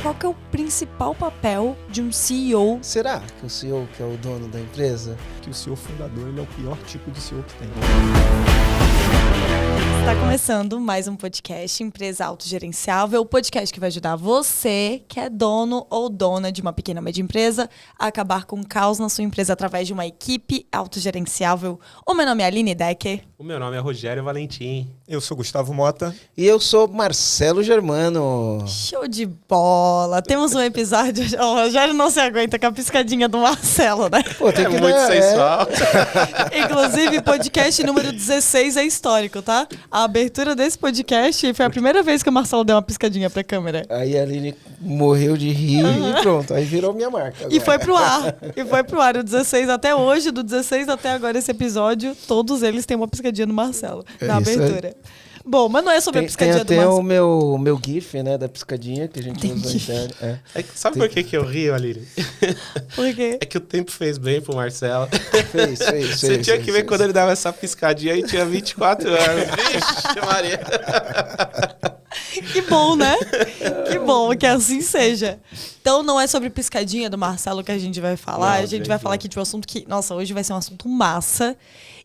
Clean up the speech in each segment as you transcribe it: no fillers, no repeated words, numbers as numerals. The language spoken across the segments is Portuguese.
qual que é o principal papel de um CEO? Será que o CEO, que é o dono da empresa, que o CEO fundador ele é o pior tipo de CEO que tem? Está começando mais um podcast Empresa Autogerenciável, o podcast que vai ajudar você, que é dono ou dona de uma pequena ou média empresa, a acabar com o caos na sua empresa através de uma equipe autogerenciável. O meu nome é Aline Decker. O meu nome é Rogério Valentim. Eu sou Gustavo Mota. e eu sou Marcelo Germano. Show de bola! Temos um episódio... O Rogério não se aguenta com a piscadinha do Marcelo, né? Pô, tem É que muito dar, sensual. Inclusive, podcast número 16 é histórico, tá? A abertura desse podcast foi a primeira vez que o Marcelo deu uma piscadinha pra câmera. Aí a Aline morreu de rir e pronto, aí virou minha marca. E agora. foi pro ar. E foi pro ar. O 16 até hoje, do 16 até agora esse episódio, todos eles têm uma piscadinha do Marcelo, na isso aí. abertura. Bom, mas não é sobre a Tem piscadinha do até Marcelo. o meu GIF, né, da piscadinha que a gente Tem usa GIF. interno. É. Sabe por que eu rio, Aline? Por quê? É que o tempo fez bem pro Marcelo. Fez. Você tinha que ver quando ele dava essa piscadinha e tinha 24 anos. Vixe, Maria. Que bom, né? Que bom, que assim seja. Então não é sobre piscadinha do Marcelo que a gente vai falar. Não, A gente vai gente, falar não. aqui de um assunto que, nossa, hoje vai ser um assunto massa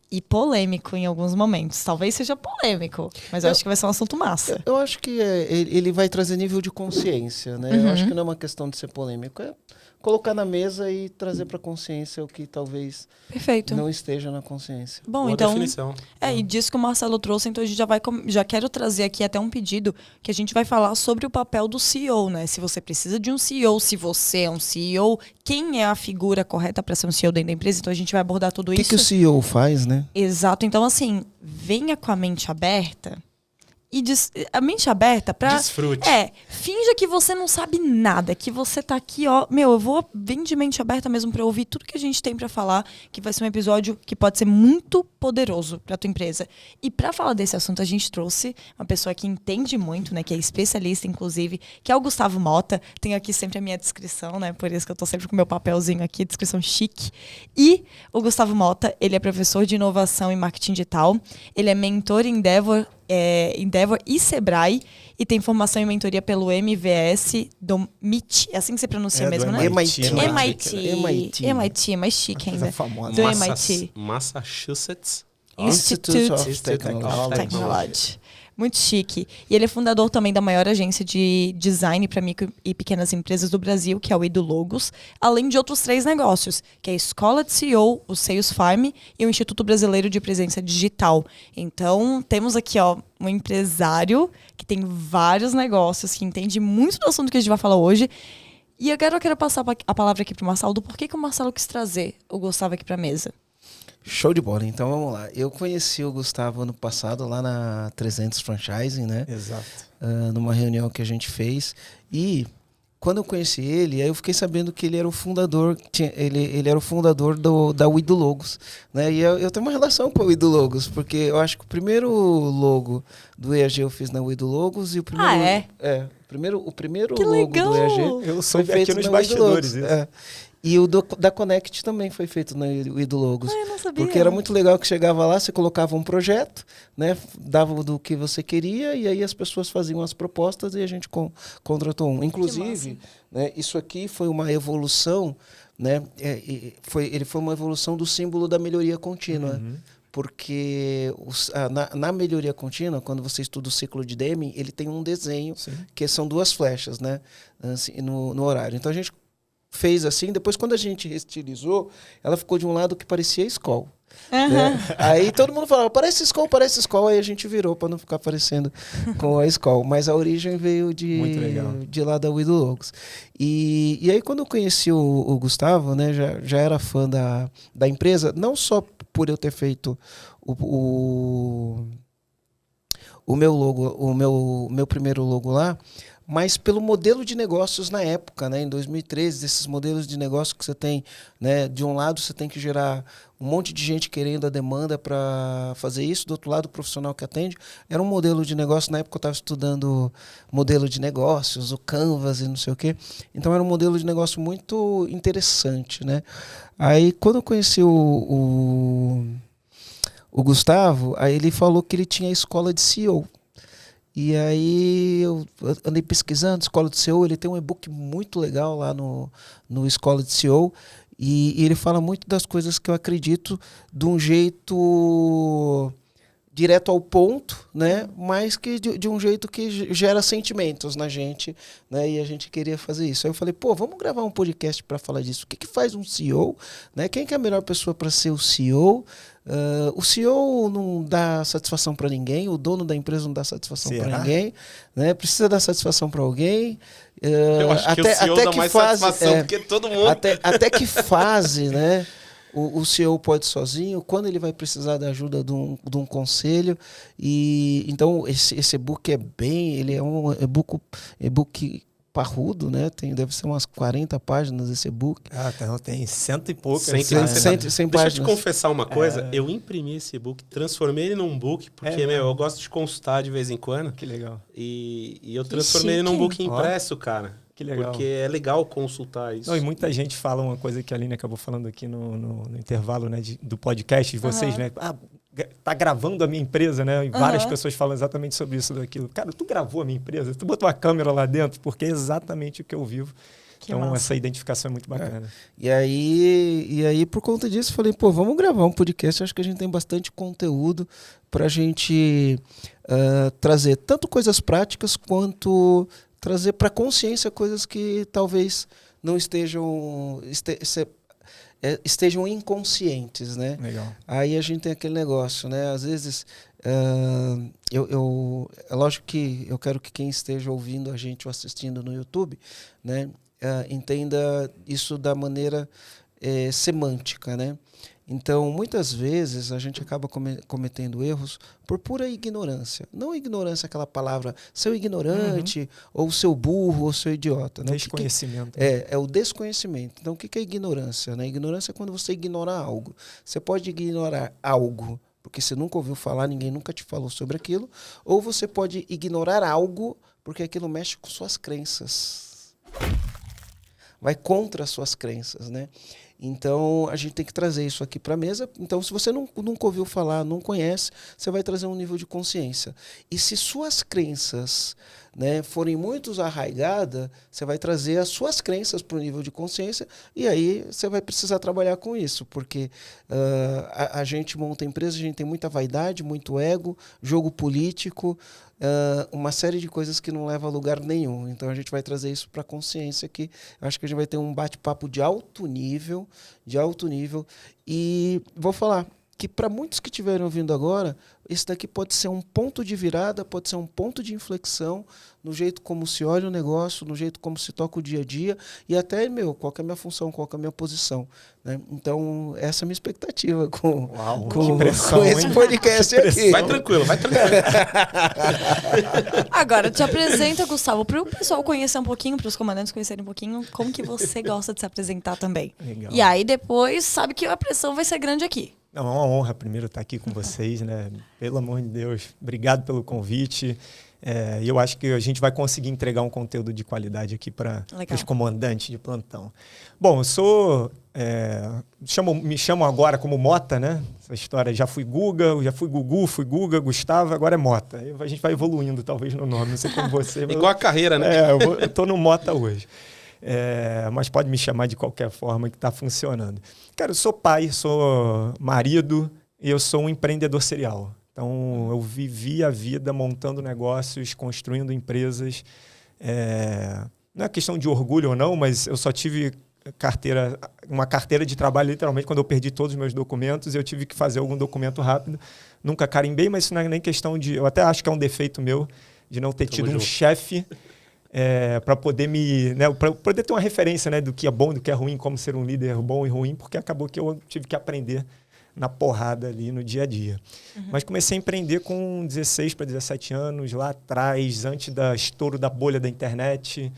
e polêmico em alguns momentos. Talvez seja polêmico, mas eu acho que vai ser um assunto massa. Eu acho que ele vai trazer nível de consciência, né? Eu acho que não é uma questão de ser polêmico, é colocar na mesa e trazer para consciência o que talvez Perfeito. não esteja na consciência. Bom, Boa então... definição. E disso que o Marcelo trouxe, então a gente já quero trazer aqui até um pedido que a gente vai falar sobre o papel do CEO, né? Se você precisa de um CEO, se você é um CEO, quem é a figura correta para ser um CEO dentro da empresa? Então a gente vai abordar tudo O que, isso. que o CEO faz, né? Exato. Então, assim, venha com a mente aberta e a mente aberta pra... Desfrute. Finja que você não sabe nada, que você tá aqui, ó... Vem de mente aberta mesmo pra ouvir tudo que a gente tem pra falar, que vai ser um episódio que pode ser muito poderoso pra tua empresa. E pra falar desse assunto, a gente trouxe uma pessoa que entende muito, né, que é especialista, inclusive, que é o Gustavo Mota. Tenho aqui sempre a minha descrição, né, por isso que eu tô sempre com o meu papelzinho aqui, descrição chique. E o Gustavo Mota, ele é professor de inovação e marketing digital, ele é mentor em Endeavor e Sebrae e tem formação em mentoria pelo MVS do MIT. É assim que você pronuncia mesmo, né? MIT. MIT, é mais chique ainda. famosa. Do MIT. Massachusetts. Institute of of Technology. Technology. Muito chique. E ele é fundador também da maior agência de design para micro e pequenas empresas do Brasil, que é o EduLogos, além de outros 3 negócios, que é a Escola de CEO, o Sales Farm e o Instituto Brasileiro de Presença Digital. Então, temos aqui, ó, um empresário que tem vários negócios, que entende muito do assunto que a gente vai falar hoje. E agora eu quero passar a palavra aqui pro Marcelo, do porquê que o Marcelo quis trazer o Gustavo aqui pra mesa. Show de bola. Então vamos lá. Eu conheci o Gustavo ano passado lá na 300 Franchising, né? Exato. Numa reunião que a gente fez. E quando eu conheci ele, aí eu fiquei sabendo que ele era o fundador, ele era o fundador da EduLogos, né? E eu tenho uma relação com o EduLogos, porque eu acho que o primeiro logo do EAG eu fiz na EduLogos e o primeiro, o primeiro Que logo legal! do EAG Eu foi soube feito aqui nos na bastidores EduLogos. isso. E o da Connect também foi feito na EduLogos. Eu não sabia. Porque era muito legal que chegava lá, você colocava um projeto, né, dava do que você queria e aí as pessoas faziam as propostas e a gente contratou um. Inclusive, né, isso aqui foi uma evolução, né, ele foi uma evolução do símbolo da melhoria contínua. Porque na melhoria contínua, quando você estuda o ciclo de Deming, ele tem um desenho, que são 2 flechas, né, assim, no horário. Então a gente fez assim, depois quando a gente restilizou, ela ficou de um lado que parecia Skol. Né? Aí todo mundo falava, parece Skol, aí a gente virou para não ficar parecendo com a Skol. Mas a origem veio de lá da EduLogos. E aí quando eu conheci o Gustavo, né, já era fã da empresa, não só por eu ter feito o meu logo, o meu primeiro logo lá, mas pelo modelo de negócios na época, né, em 2013, esses modelos de negócio que você tem, né, de um lado você tem que gerar um monte de gente querendo a demanda para fazer isso, do outro lado o profissional que atende, era um modelo de negócio, na época eu estava estudando modelo de negócios, o Canvas e não sei o quê, então era um modelo de negócio muito interessante, né. Aí quando eu conheci o Gustavo, aí ele falou que ele tinha a escola de CEO. E aí eu andei pesquisando, Escola de CEO, ele tem um e-book muito legal lá no Escola de CEO, e ele fala muito das coisas que eu acredito de um jeito direto ao ponto, né? Mas que de um jeito que gera sentimentos na gente, né? E a gente queria fazer isso. Aí eu falei, pô, vamos gravar um podcast para falar disso. O que faz um CEO? Né? Quem que é a melhor pessoa para ser o CEO? O CEO não dá satisfação para ninguém, o dono da empresa não dá satisfação para ninguém, né? Precisa dar satisfação para alguém. Eu acho que o CEO dá mais satisfação do que todo mundo. Até que fase, né? O CEO pode sozinho, quando ele vai precisar da ajuda de um conselho. E então esse e-book ele é um e-book parrudo, né? Deve ser umas 40 páginas esse e-book. Então tem 100 e poucas. 100 Deixa páginas. eu te confessar uma coisa. Eu imprimi esse e-book, transformei ele num book, porque eu gosto de consultar de vez em quando. Que legal. E eu transformei ele num book impresso, cara. Que legal. Porque é legal consultar isso. Não, e muita gente fala uma coisa que a Aline acabou falando aqui no intervalo, né, do podcast de vocês, né? Tá gravando a minha empresa, né? E várias pessoas falam exatamente sobre isso, daquilo. Cara, tu gravou a minha empresa? Tu botou a câmera lá dentro? Porque é exatamente o que eu vivo. Então, essa identificação é muito bacana. E aí, por conta disso, falei, pô, vamos gravar um podcast. Acho que a gente tem bastante conteúdo pra gente trazer tanto coisas práticas quanto trazer para consciência coisas que talvez não estejam inconscientes, né? Legal. Aí a gente tem aquele negócio, né? Às vezes, é lógico que eu quero que quem esteja ouvindo a gente ou assistindo no YouTube, né, entenda isso da maneira semântica, né? Então, muitas vezes, a gente acaba cometendo erros por pura ignorância. Não ignorância, aquela palavra, seu ignorante, ou seu burro, ou seu idiota. Né? Desconhecimento. É o desconhecimento. Então, o que é ignorância? Né? Ignorância é quando você ignora algo. Você pode ignorar algo porque você nunca ouviu falar, ninguém nunca te falou sobre aquilo, ou você pode ignorar algo porque aquilo mexe com suas crenças. Vai contra as suas crenças, né? Então, a gente tem que trazer isso aqui para a mesa. Então, se você nunca ouviu falar, não conhece, você vai trazer um nível de consciência. E se suas crenças, né, forem muito arraigadas, você vai trazer as suas crenças para o nível de consciência e aí você vai precisar trabalhar com isso, porque a gente monta empresa, a gente tem muita vaidade, muito ego, jogo político, uma série de coisas que não leva a lugar nenhum. Então a gente vai trazer isso para a consciência aqui. Acho que a gente vai ter um bate-papo de alto nível, e vou falar que para muitos que estiverem ouvindo agora, esse daqui pode ser um ponto de virada, pode ser um ponto de inflexão no jeito como se olha o negócio, no jeito como se toca o dia a dia e até, qual que é a minha função, qual que é a minha posição. Né? Então, essa é a minha expectativa com esse podcast aqui. Vai tranquilo. Agora, te apresenta, Gustavo, para o pessoal conhecer um pouquinho, para os comandantes conhecerem um pouquinho, como que você gosta de se apresentar também. Legal. E aí, depois, sabe que a pressão vai ser grande aqui. Não, é uma honra primeiro estar aqui com vocês, né? Pelo amor de Deus, obrigado pelo convite. E eu acho que a gente vai conseguir entregar um conteúdo de qualidade aqui para os comandantes de plantão. Bom, eu sou... me chamam agora como Mota, né? Essa história, já fui Guga, já fui Gugu, fui Guga, Gustavo, agora é Mota. A gente vai evoluindo, talvez, no nome, não sei como você. Igual a carreira, né? Eu estou no Mota hoje. Mas pode me chamar de qualquer forma que está funcionando. Cara, eu sou pai, sou marido e eu sou um empreendedor serial. Então, eu vivi a vida montando negócios, construindo empresas. Não é questão de orgulho ou não, mas eu só tive uma carteira de trabalho, literalmente, quando eu perdi todos os meus documentos, eu tive que fazer algum documento rápido. Nunca carimbei, mas isso não é nem questão de... Eu até acho que é um defeito meu de não ter tido um chefe para poder para poder ter uma referência, né, do que é bom, do que é ruim, como ser um líder bom e ruim, porque acabou que eu tive que aprender na porrada ali no dia a dia. Mas comecei a empreender com 16 para 17 anos, lá atrás, antes do estouro da bolha da internet.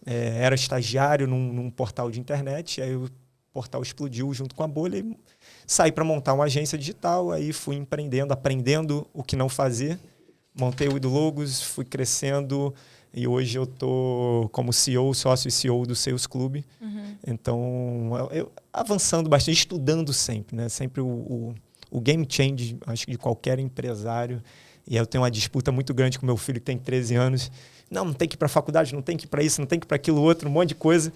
Era estagiário num portal de internet, aí o portal explodiu junto com a bolha e saí para montar uma agência digital, aí fui empreendendo, aprendendo o que não fazer, montei o Idologos, fui crescendo e hoje eu estou como CEO, sócio e CEO do Sales Club. Então, eu avançando bastante, estudando sempre, né? Sempre o game change, acho que de qualquer empresário E aí eu tenho uma disputa muito grande com meu filho, que tem 13 anos. Não tem que ir para a faculdade, não tem que ir para isso, não tem que ir para aquilo outro, um monte de coisa.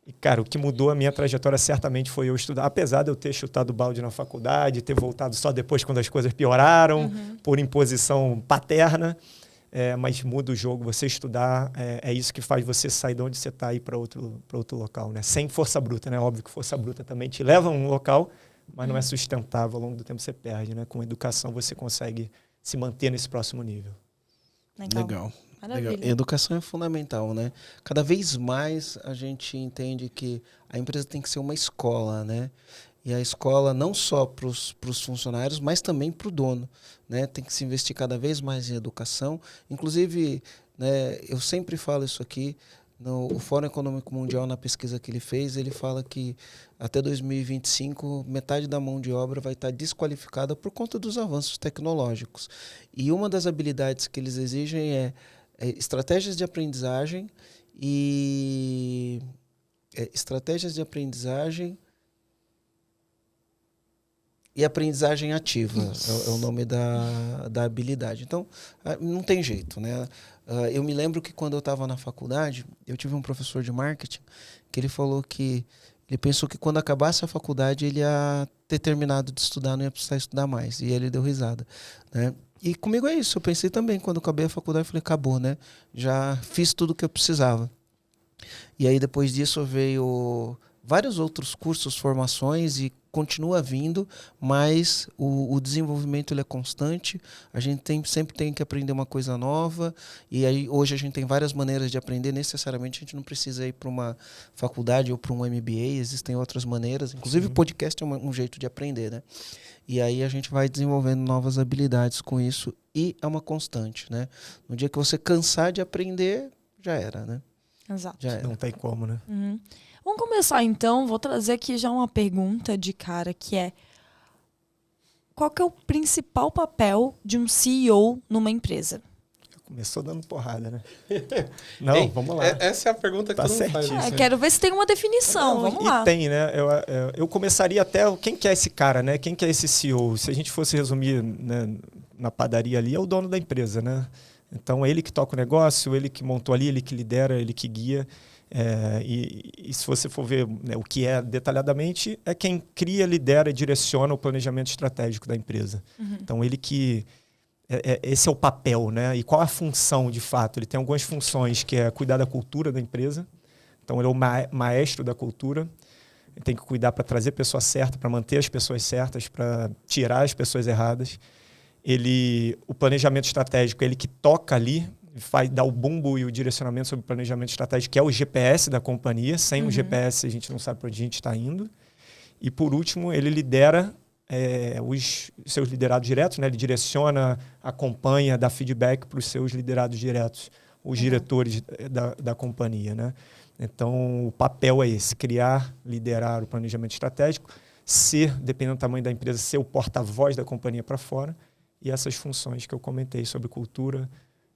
E, cara, o que mudou a minha trajetória certamente foi eu estudar. Apesar de eu ter chutado balde na faculdade, ter voltado só depois quando as coisas pioraram, por imposição paterna. Mas muda o jogo, você estudar, é isso que faz você sair de onde você está e ir para outro local, né? Sem força bruta, né? Óbvio que força bruta também te leva a um local, mas não é sustentável, ao longo do tempo você perde, né? Com educação você consegue se manter nesse próximo nível. Legal. Legal. Educação é fundamental, né? Cada vez mais a gente entende que a empresa tem que ser uma escola, né? E a escola não só para os funcionários, mas também para o dono, né? Tem que se investir cada vez mais em educação. Inclusive, né, eu sempre falo isso aqui, o Fórum Econômico Mundial, na pesquisa que ele fez, ele fala que até 2025, metade da mão de obra vai estar desqualificada por conta dos avanços tecnológicos. E uma das habilidades que eles exigem é estratégias de aprendizagem e aprendizagem ativa é o nome da habilidade. Então, não tem jeito, né? Eu me lembro que quando eu estava na faculdade, eu tive um professor de marketing que ele falou que ele pensou que quando acabasse a faculdade ele ia ter terminado de estudar, não ia precisar estudar mais. E ele deu risada, né? E comigo é isso. Eu pensei também, quando eu acabei a faculdade, eu falei, acabou, né? Já fiz tudo o que eu precisava. E aí, depois disso, veio vários outros cursos, formações, e continua vindo, mas o desenvolvimento ele é constante. A gente sempre tem que aprender uma coisa nova, e aí hoje a gente tem várias maneiras de aprender. Necessariamente a gente não precisa ir para uma faculdade ou para um MBA, existem outras maneiras. Inclusive o podcast é um jeito de aprender, né? E aí a gente vai desenvolvendo novas habilidades com isso, e é uma constante, né? No dia que você cansar de aprender, já era, né? Exato. Já era. Não tem como, né? Vamos começar então, vou trazer aqui já uma pergunta de cara, que é: qual que é o principal papel de um CEO numa empresa? Começou dando porrada, né? Não, vamos lá. Essa é a pergunta que Tá todo mundo faz. certíssimo. Quero ver se tem uma definição, vamos lá. E tem, né? Eu começaria até... Quem que é esse cara, né? Quem que é esse CEO? Se a gente fosse resumir, né, na padaria ali, é o dono da empresa, né? Então, ele que toca o negócio, ele que montou ali, ele que lidera, ele que guia. E se você for ver, né, o que é detalhadamente, é quem cria, lidera e direciona o planejamento estratégico da empresa. Então, ele que... esse é o papel, né? E qual a função, de fato? Ele tem algumas funções, que é cuidar da cultura da empresa. Então, ele é o maestro da cultura. Ele tem que cuidar para trazer a pessoa certa, para manter as pessoas certas, para tirar as pessoas erradas. O planejamento estratégico, ele que toca ali, dá o bumbo e o direcionamento sobre o planejamento estratégico, que é o GPS da companhia. Sem o GPS, a gente não sabe para onde a gente está indo. E, por último, ele lidera os seus liderados diretos, né? Ele direciona, acompanha, dá feedback para os seus liderados diretos, os diretores da companhia, né? Então, o papel é esse: criar, liderar o planejamento estratégico, dependendo do tamanho da empresa, ser o porta-voz da companhia para fora, e essas funções que eu comentei sobre cultura,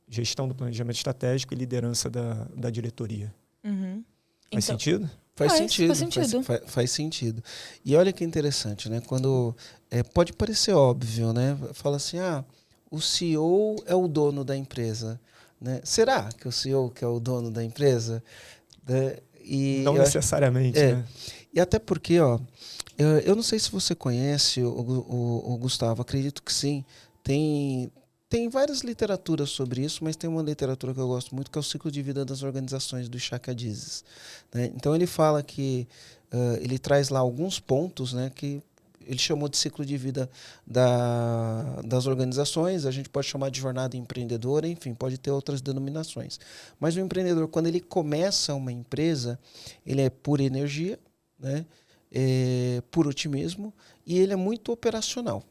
gestão do planejamento estratégico e liderança da diretoria. Faz sentido? Faz sentido. E olha que interessante, né? Quando pode parecer óbvio, né? Fala assim, o CEO é o dono da empresa, né? Será que o CEO que é o dono da empresa? Não necessariamente, né? E até porque, eu não sei se você conhece o Gustavo, acredito que sim. Tem várias literaturas sobre isso, mas tem uma literatura que eu gosto muito, que é o ciclo de vida das organizações, do Shaka Dizes, né? Então ele fala que ele traz lá alguns pontos, né, que ele chamou de ciclo de vida das organizações. A gente pode chamar de jornada empreendedora, enfim, pode ter outras denominações. Mas o empreendedor, quando ele começa uma empresa, ele é pura energia, né, por otimismo, e ele é muito operacional.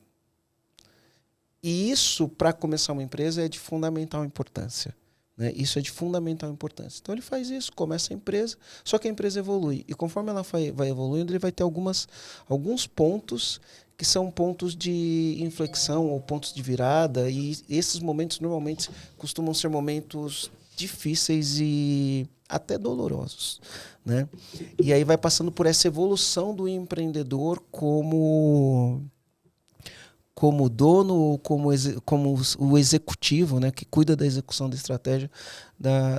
E isso, para começar uma empresa, é de fundamental importância, né? Isso é de fundamental importância. Então, ele faz isso, começa a empresa, só que a empresa evolui. E conforme ela vai evoluindo, ele vai ter alguns pontos que são pontos de inflexão ou pontos de virada. E esses momentos, normalmente, costumam ser momentos difíceis e até dolorosos, né? E aí vai passando por essa evolução do empreendedor como como dono ou como o executivo, né, que cuida da execução da estratégia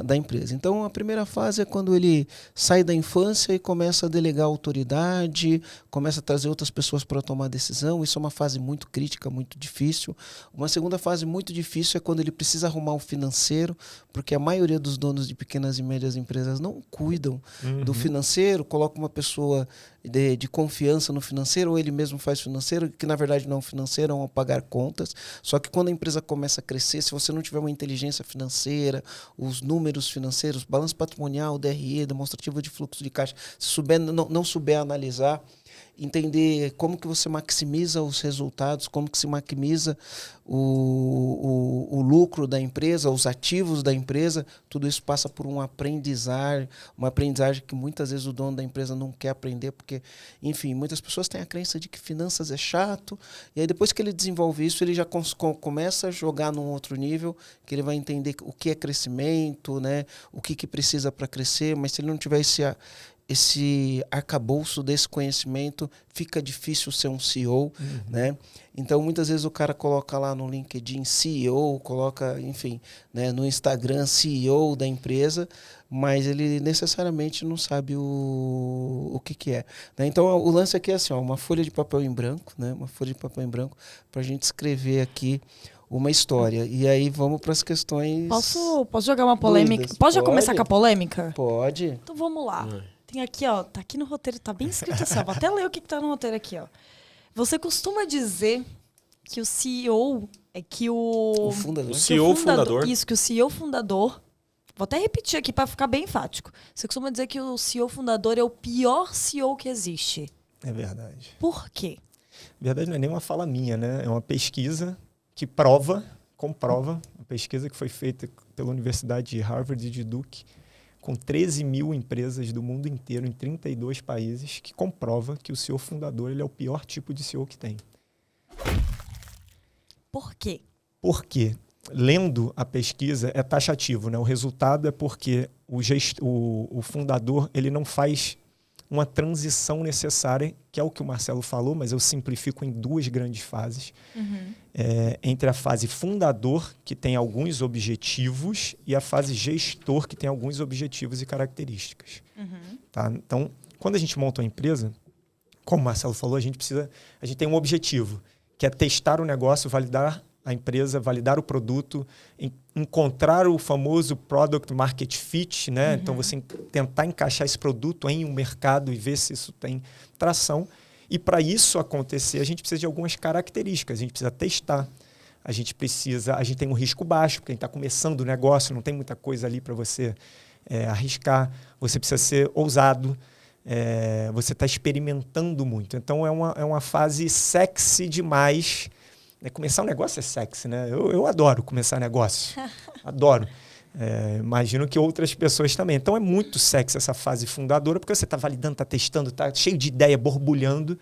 da empresa. Então, a primeira fase é quando ele sai da infância e começa a delegar autoridade, começa a trazer outras pessoas para tomar decisão. Isso é uma fase muito crítica, muito difícil. Uma segunda fase muito difícil é quando ele precisa arrumar um financeiro, porque a maioria dos donos de pequenas e médias empresas não cuidam do financeiro, coloca uma pessoa de confiança no financeiro, ou ele mesmo faz financeiro, que na verdade não é um financeiro, é um pagar contas. Só que quando a empresa começa a crescer, se você não tiver uma inteligência financeira, os números financeiros, balanço patrimonial, DRE, demonstrativo de fluxo de caixa, se souber, não souber analisar, entender como que você maximiza os resultados, como que se maximiza o lucro da empresa, os ativos da empresa, tudo isso passa por uma aprendizagem que muitas vezes o dono da empresa não quer aprender, porque, enfim, muitas pessoas têm a crença de que finanças é chato, e aí depois que ele desenvolve isso, ele já começa a jogar num outro nível, que ele vai entender o que é crescimento, né, o que precisa para crescer, mas se ele não tiver esse arcabouço desse conhecimento, fica difícil ser um CEO, né? Então, muitas vezes o cara coloca lá no LinkedIn CEO, coloca, enfim, né, no Instagram CEO da empresa, mas ele necessariamente não sabe o que é. Né? Então, o lance aqui é assim, ó, uma folha de papel em branco, né? Uma folha de papel em branco para a gente escrever aqui uma história. E aí vamos para as questões... Posso jogar uma polêmica? Pode já começar com a polêmica? Pode. Então vamos lá. Tem aqui, ó, tá aqui no roteiro, tá bem escrito assim, ó, vou até ler o que tá no roteiro aqui, ó. Você costuma dizer que o CEO é que o fundador. O CEO fundador. Isso, que o CEO fundador, vou até repetir aqui para ficar bem enfático. Você costuma dizer que o CEO fundador é o pior CEO que existe. É verdade. Por quê? Na verdade, não é nem uma fala minha, né? É uma pesquisa que comprova, uma pesquisa que foi feita pela Universidade de Harvard e de Duke, com 13 mil empresas do mundo inteiro, em 32 países, que comprova que o CEO fundador ele é o pior tipo de CEO que tem. Por quê? Por quê? Lendo a pesquisa é taxativo, né? O resultado é porque o fundador ele não faz uma transição necessária, que é o que o Marcelo falou, mas eu simplifico em duas grandes fases. Entre a fase fundador, que tem alguns objetivos, e a fase gestor, que tem alguns objetivos e características. Tá? Então, quando a gente monta uma empresa, como o Marcelo falou, a gente tem um objetivo, que é testar o negócio, validar a empresa, validar o produto, encontrar o famoso product market fit, né? Então, você tentar encaixar esse produto em um mercado e ver se isso tem tração. E para isso acontecer, a gente precisa de algumas características. A gente precisa testar, a gente tem um risco baixo, porque a gente está começando o negócio, não tem muita coisa ali para você arriscar. Você precisa ser ousado, você está experimentando muito. Então, é uma fase sexy demais. Começar um negócio é sexy, né? Eu adoro começar negócio. Adoro. Imagino que outras pessoas também. Então é muito sexy essa fase fundadora, porque você está validando, está testando, está cheio de ideia, borbulhando.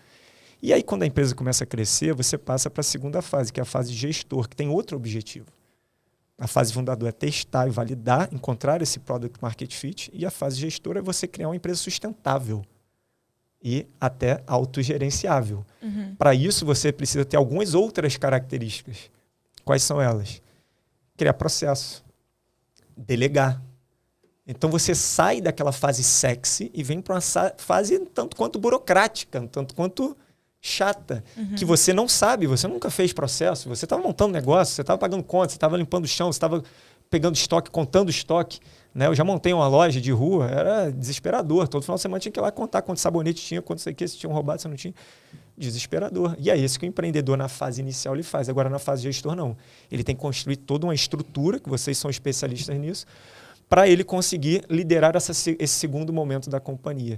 E aí, quando a empresa começa a crescer, você passa para a segunda fase, que é a fase gestor, que tem outro objetivo. A fase fundadora é testar e validar, encontrar esse product market fit. E a fase gestora é você criar uma empresa sustentável e até autogerenciável. Para isso, você precisa ter algumas outras características. Quais são elas? Criar processo. Delegar. Então, você sai daquela fase sexy e vem para uma fase tanto quanto burocrática, tanto quanto chata, que você não sabe, você nunca fez processo, você estava montando negócio, você estava pagando conta, você estava limpando o chão, você estava pegando estoque, contando estoque. Né? Eu já montei uma loja de rua, era desesperador. Todo final de semana tinha que ir lá contar quanto sabonete tinha, quanto sei que, se tinham roubado, se não tinha. Desesperador. E é isso que o empreendedor na fase inicial ele faz. Agora, na fase gestor, não. Ele tem que construir toda uma estrutura, que vocês são especialistas nisso, para ele conseguir liderar esse segundo momento da companhia.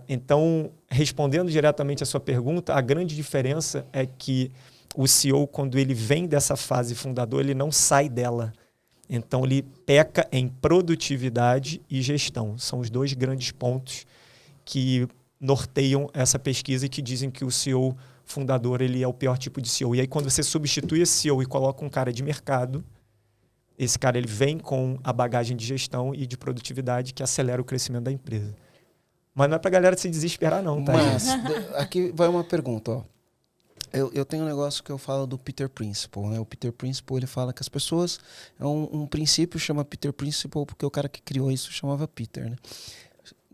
Então, respondendo diretamente a sua pergunta, a grande diferença é que o CEO, quando ele vem dessa fase fundador, ele não sai dela. Então, ele peca em produtividade e gestão. São os dois grandes pontos que norteiam essa pesquisa e que dizem que o CEO fundador ele é o pior tipo de CEO. E aí, quando você substitui esse CEO e coloca um cara de mercado, esse cara ele vem com a bagagem de gestão e de produtividade que acelera o crescimento da empresa. Mas não é para a galera se desesperar, não. Tá? Mas aqui vai uma pergunta. Ó. Eu tenho um negócio que eu falo do Peter Principle, né? O Peter Principle, ele fala que as pessoas... É um princípio, chama Peter Principle, porque o cara que criou isso chamava Peter, né?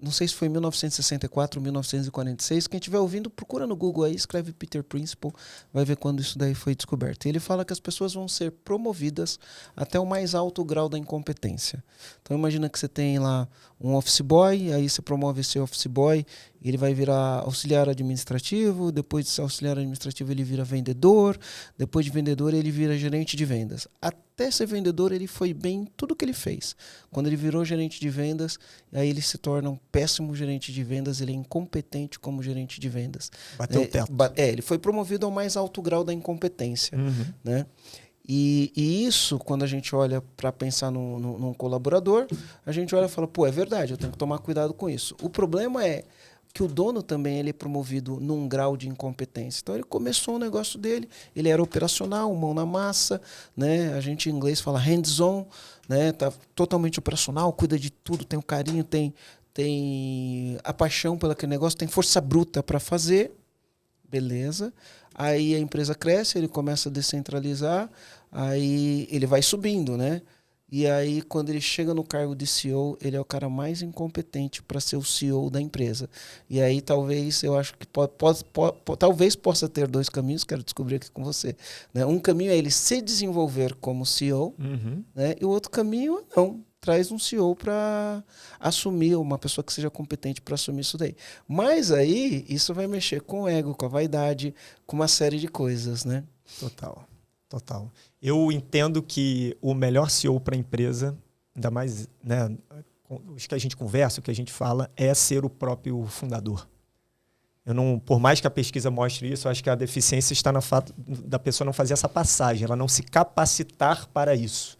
Não sei se foi em 1964 ou 1946. Quem estiver ouvindo, procura no Google aí, escreve Peter Principle, vai ver quando isso daí foi descoberto. E ele fala que as pessoas vão ser promovidas até o mais alto grau da incompetência. Então imagina que você tem lá um office boy, aí você promove esse office boy, ele vai virar auxiliar administrativo, depois de ser auxiliar administrativo ele vira vendedor, depois de vendedor ele vira gerente de vendas. Até ser vendedor ele foi bem em tudo que ele fez. Quando ele virou gerente de vendas, aí ele se torna um péssimo gerente de vendas, ele é incompetente como gerente de vendas. Bateu o teto. Ele foi promovido ao mais alto grau da incompetência, né? E isso, quando a gente olha para pensar num colaborador, a gente olha e fala, pô, é verdade, eu tenho que tomar cuidado com isso. O problema é que o dono também ele é promovido num grau de incompetência. Então ele começou o negócio dele, ele era operacional, mão na massa, né? A gente em inglês fala hands-on, né? Tá totalmente operacional, cuida de tudo, tem o carinho, tem a paixão pelo aquele negócio, tem força bruta para fazer, beleza. Aí a empresa cresce, ele começa a descentralizar, aí ele vai subindo, né? E aí, quando ele chega no cargo de CEO, ele é o cara mais incompetente para ser o CEO da empresa. E aí, talvez, eu acho que talvez possa ter dois caminhos, quero descobrir aqui com você. Né? Um caminho é ele se desenvolver como CEO, né? E o outro caminho, não. Traz um CEO para assumir, uma pessoa que seja competente para assumir isso daí. Mas aí, isso vai mexer com o ego, com a vaidade, com uma série de coisas, né? Total. Eu entendo que o melhor CEO para a empresa, ainda mais, né, os que a gente conversa, o que a gente fala, é ser o próprio fundador. Por mais que a pesquisa mostre isso, eu acho que a deficiência está no fato da pessoa não fazer essa passagem, ela não se capacitar para isso.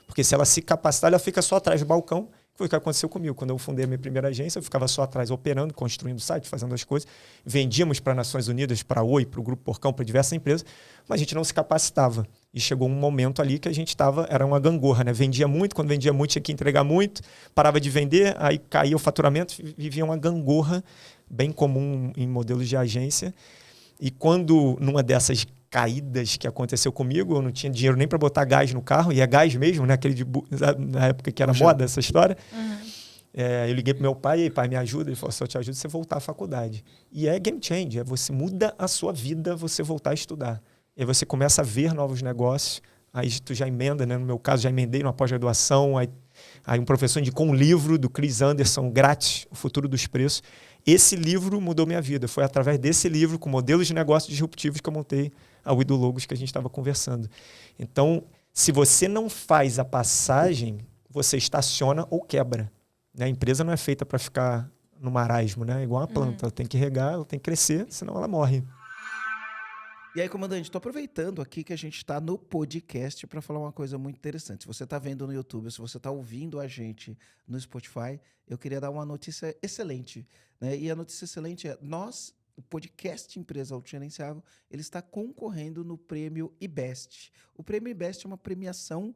Porque se ela se capacitar, ela fica só atrás do balcão. Foi o que aconteceu comigo. Quando eu fundei a minha primeira agência, eu ficava só atrás operando, construindo o site, fazendo as coisas. Vendíamos para Nações Unidas, para a Oi, para o Grupo Porcão, para diversas empresas, mas a gente não se capacitava. E chegou um momento ali que a gente era uma gangorra, né? Vendia muito, quando vendia muito tinha que entregar muito, parava de vender, aí caía o faturamento, vivia uma gangorra bem comum em modelos de agência. E quando, numa dessas caídas que aconteceu comigo, eu não tinha dinheiro nem para botar gás no carro, e é gás mesmo, né? Aquele na época que era moda essa história. Eu liguei pro meu pai, e pai, me ajuda. Ele falou, se eu te ajudo, você voltar à faculdade. E é game changer, você muda a sua vida, você voltar a estudar. E aí você começa a ver novos negócios, aí tu já emenda, né? No meu caso, já emendei numa pós-graduação, aí um professor indicou um livro do Chris Anderson, grátis, O Futuro dos Preços. Esse livro mudou minha vida. Foi através desse livro, com modelos de negócios disruptivos, que eu montei a Wido Logos, que a gente estava conversando. Então, se você não faz a passagem, você estaciona ou quebra. Né? A empresa não é feita para ficar no marasmo, né? Igual uma planta. Ela tem que regar, ela tem que crescer, senão ela morre. E aí, comandante, estou aproveitando aqui que a gente está no podcast para falar uma coisa muito interessante. Se você está vendo no YouTube, se você está ouvindo a gente no Spotify, eu queria dar uma notícia excelente. Né? E a notícia excelente é, o podcast Empresa Autogerenciável, ele está concorrendo no prêmio IBEST. O prêmio IBEST é uma premiação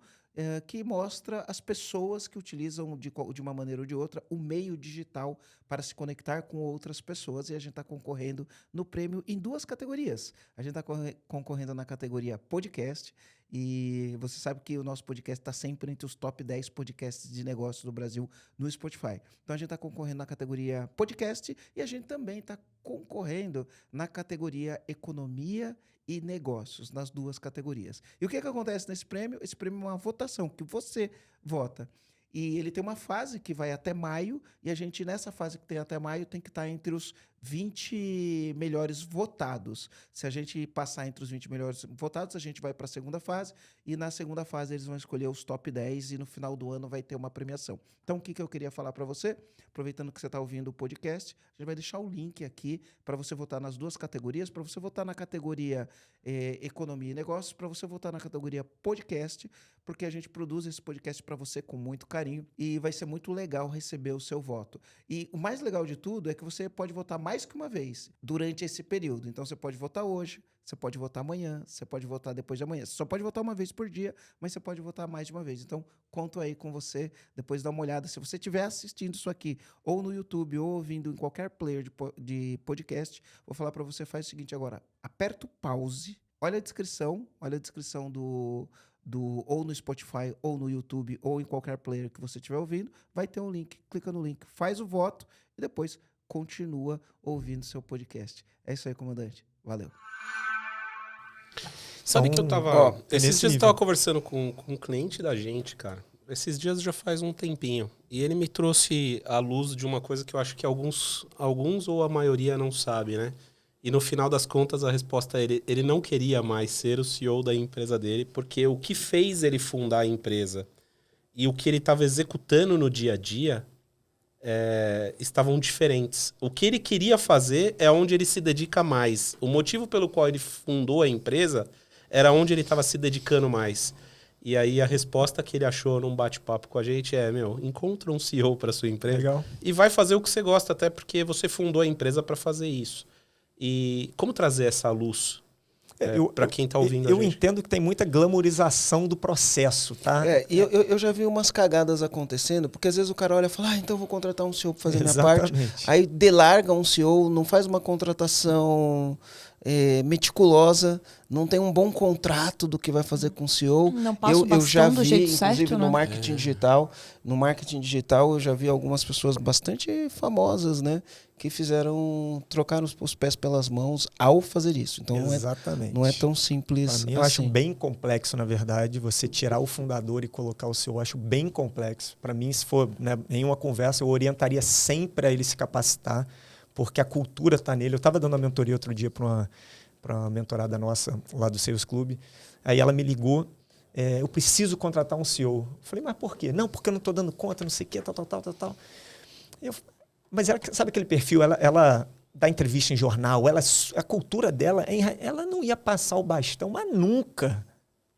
que mostra as pessoas que utilizam de uma maneira ou de outra o meio digital para se conectar com outras pessoas, e a gente está concorrendo no prêmio em duas categorias. A gente está concorrendo na categoria podcast, e você sabe que o nosso podcast está sempre entre os top 10 podcasts de negócios do Brasil no Spotify. Então a gente está concorrendo na categoria podcast, e a gente também está concorrendo na categoria economia e negócios, nas duas categorias. E o que acontece nesse prêmio? Esse prêmio é uma votação, que você vota. E ele tem uma fase que vai até maio, e a gente, nessa fase que tem até maio, tem que estar entre os 20 melhores votados. Se a gente passar entre os 20 melhores votados, a gente vai para a segunda fase, e na segunda fase eles vão escolher os top 10, e no final do ano vai ter uma premiação. Então, o que eu queria falar para você? Aproveitando que você está ouvindo o podcast, a gente vai deixar o link aqui para você votar nas duas categorias, para você votar na categoria Economia e Negócios, para você votar na categoria Podcast, porque a gente produz esse podcast para você com muito carinho, e vai ser muito legal receber o seu voto. E o mais legal de tudo é que você pode votar mais que uma vez durante esse período. Então, você pode votar hoje, você pode votar amanhã, você pode votar depois de amanhã. Você só pode votar uma vez por dia, mas você pode votar mais de uma vez. Então, conto aí com você, depois dá uma olhada. Se você estiver assistindo isso aqui, ou no YouTube, ou ouvindo em qualquer player de podcast, vou falar para você, faz o seguinte agora, aperta o pause, olha a descrição do ou no Spotify, ou no YouTube, ou em qualquer player que você estiver ouvindo, vai ter um link, clica no link, faz o voto e depois continua ouvindo seu podcast. É isso aí, comandante. Valeu. Sabe que eu tava... esses dias eu nível. tava conversando com um cliente da gente, cara. Esses dias já faz um tempinho. E ele me trouxe à luz de uma coisa que eu acho que alguns ou a maioria não sabe, né? E no final das contas, a resposta é ele não queria mais ser o CEO da empresa dele, porque o que fez ele fundar a empresa e o que ele estava executando no dia a dia estavam diferentes. O que ele queria fazer é onde ele se dedica mais. O motivo pelo qual ele fundou a empresa era onde ele estava se dedicando mais. E aí a resposta que ele achou num bate-papo com a gente é, encontra um CEO para sua empresa. Legal. E vai fazer o que você gosta, até porque você fundou a empresa para fazer isso. E como trazer essa luz para quem está ouvindo a gente? Eu entendo que tem muita glamorização do processo, tá? E eu já vi umas cagadas acontecendo, porque às vezes o cara olha e fala, então eu vou contratar um CEO para fazer minha parte. Aí delarga um CEO, não faz uma contratação meticulosa, não tem um bom contrato do que vai fazer com o CEO. Não passa eu já vi, jeito inclusive certo, no né? marketing digital. No marketing digital eu já vi algumas pessoas bastante famosas, né? Que trocaram os pés pelas mãos ao fazer isso. Então não é tão simples pra mim, eu assim. acho bem complexo, na verdade, você tirar o fundador e colocar o CEO. Eu acho bem complexo. Para mim, se for em uma conversa, eu orientaria sempre a ele se capacitar, porque a cultura está nele. Eu estava dando uma mentoria outro dia para uma mentorada nossa lá do Sales Club. Aí ela me ligou, eu preciso contratar um CEO. Eu falei, mas por quê? Não, porque eu não estou dando conta, não sei o quê, tal. Mas ela, sabe aquele perfil? Ela dá entrevista em jornal, a cultura dela, ela não ia passar o bastão, mas nunca,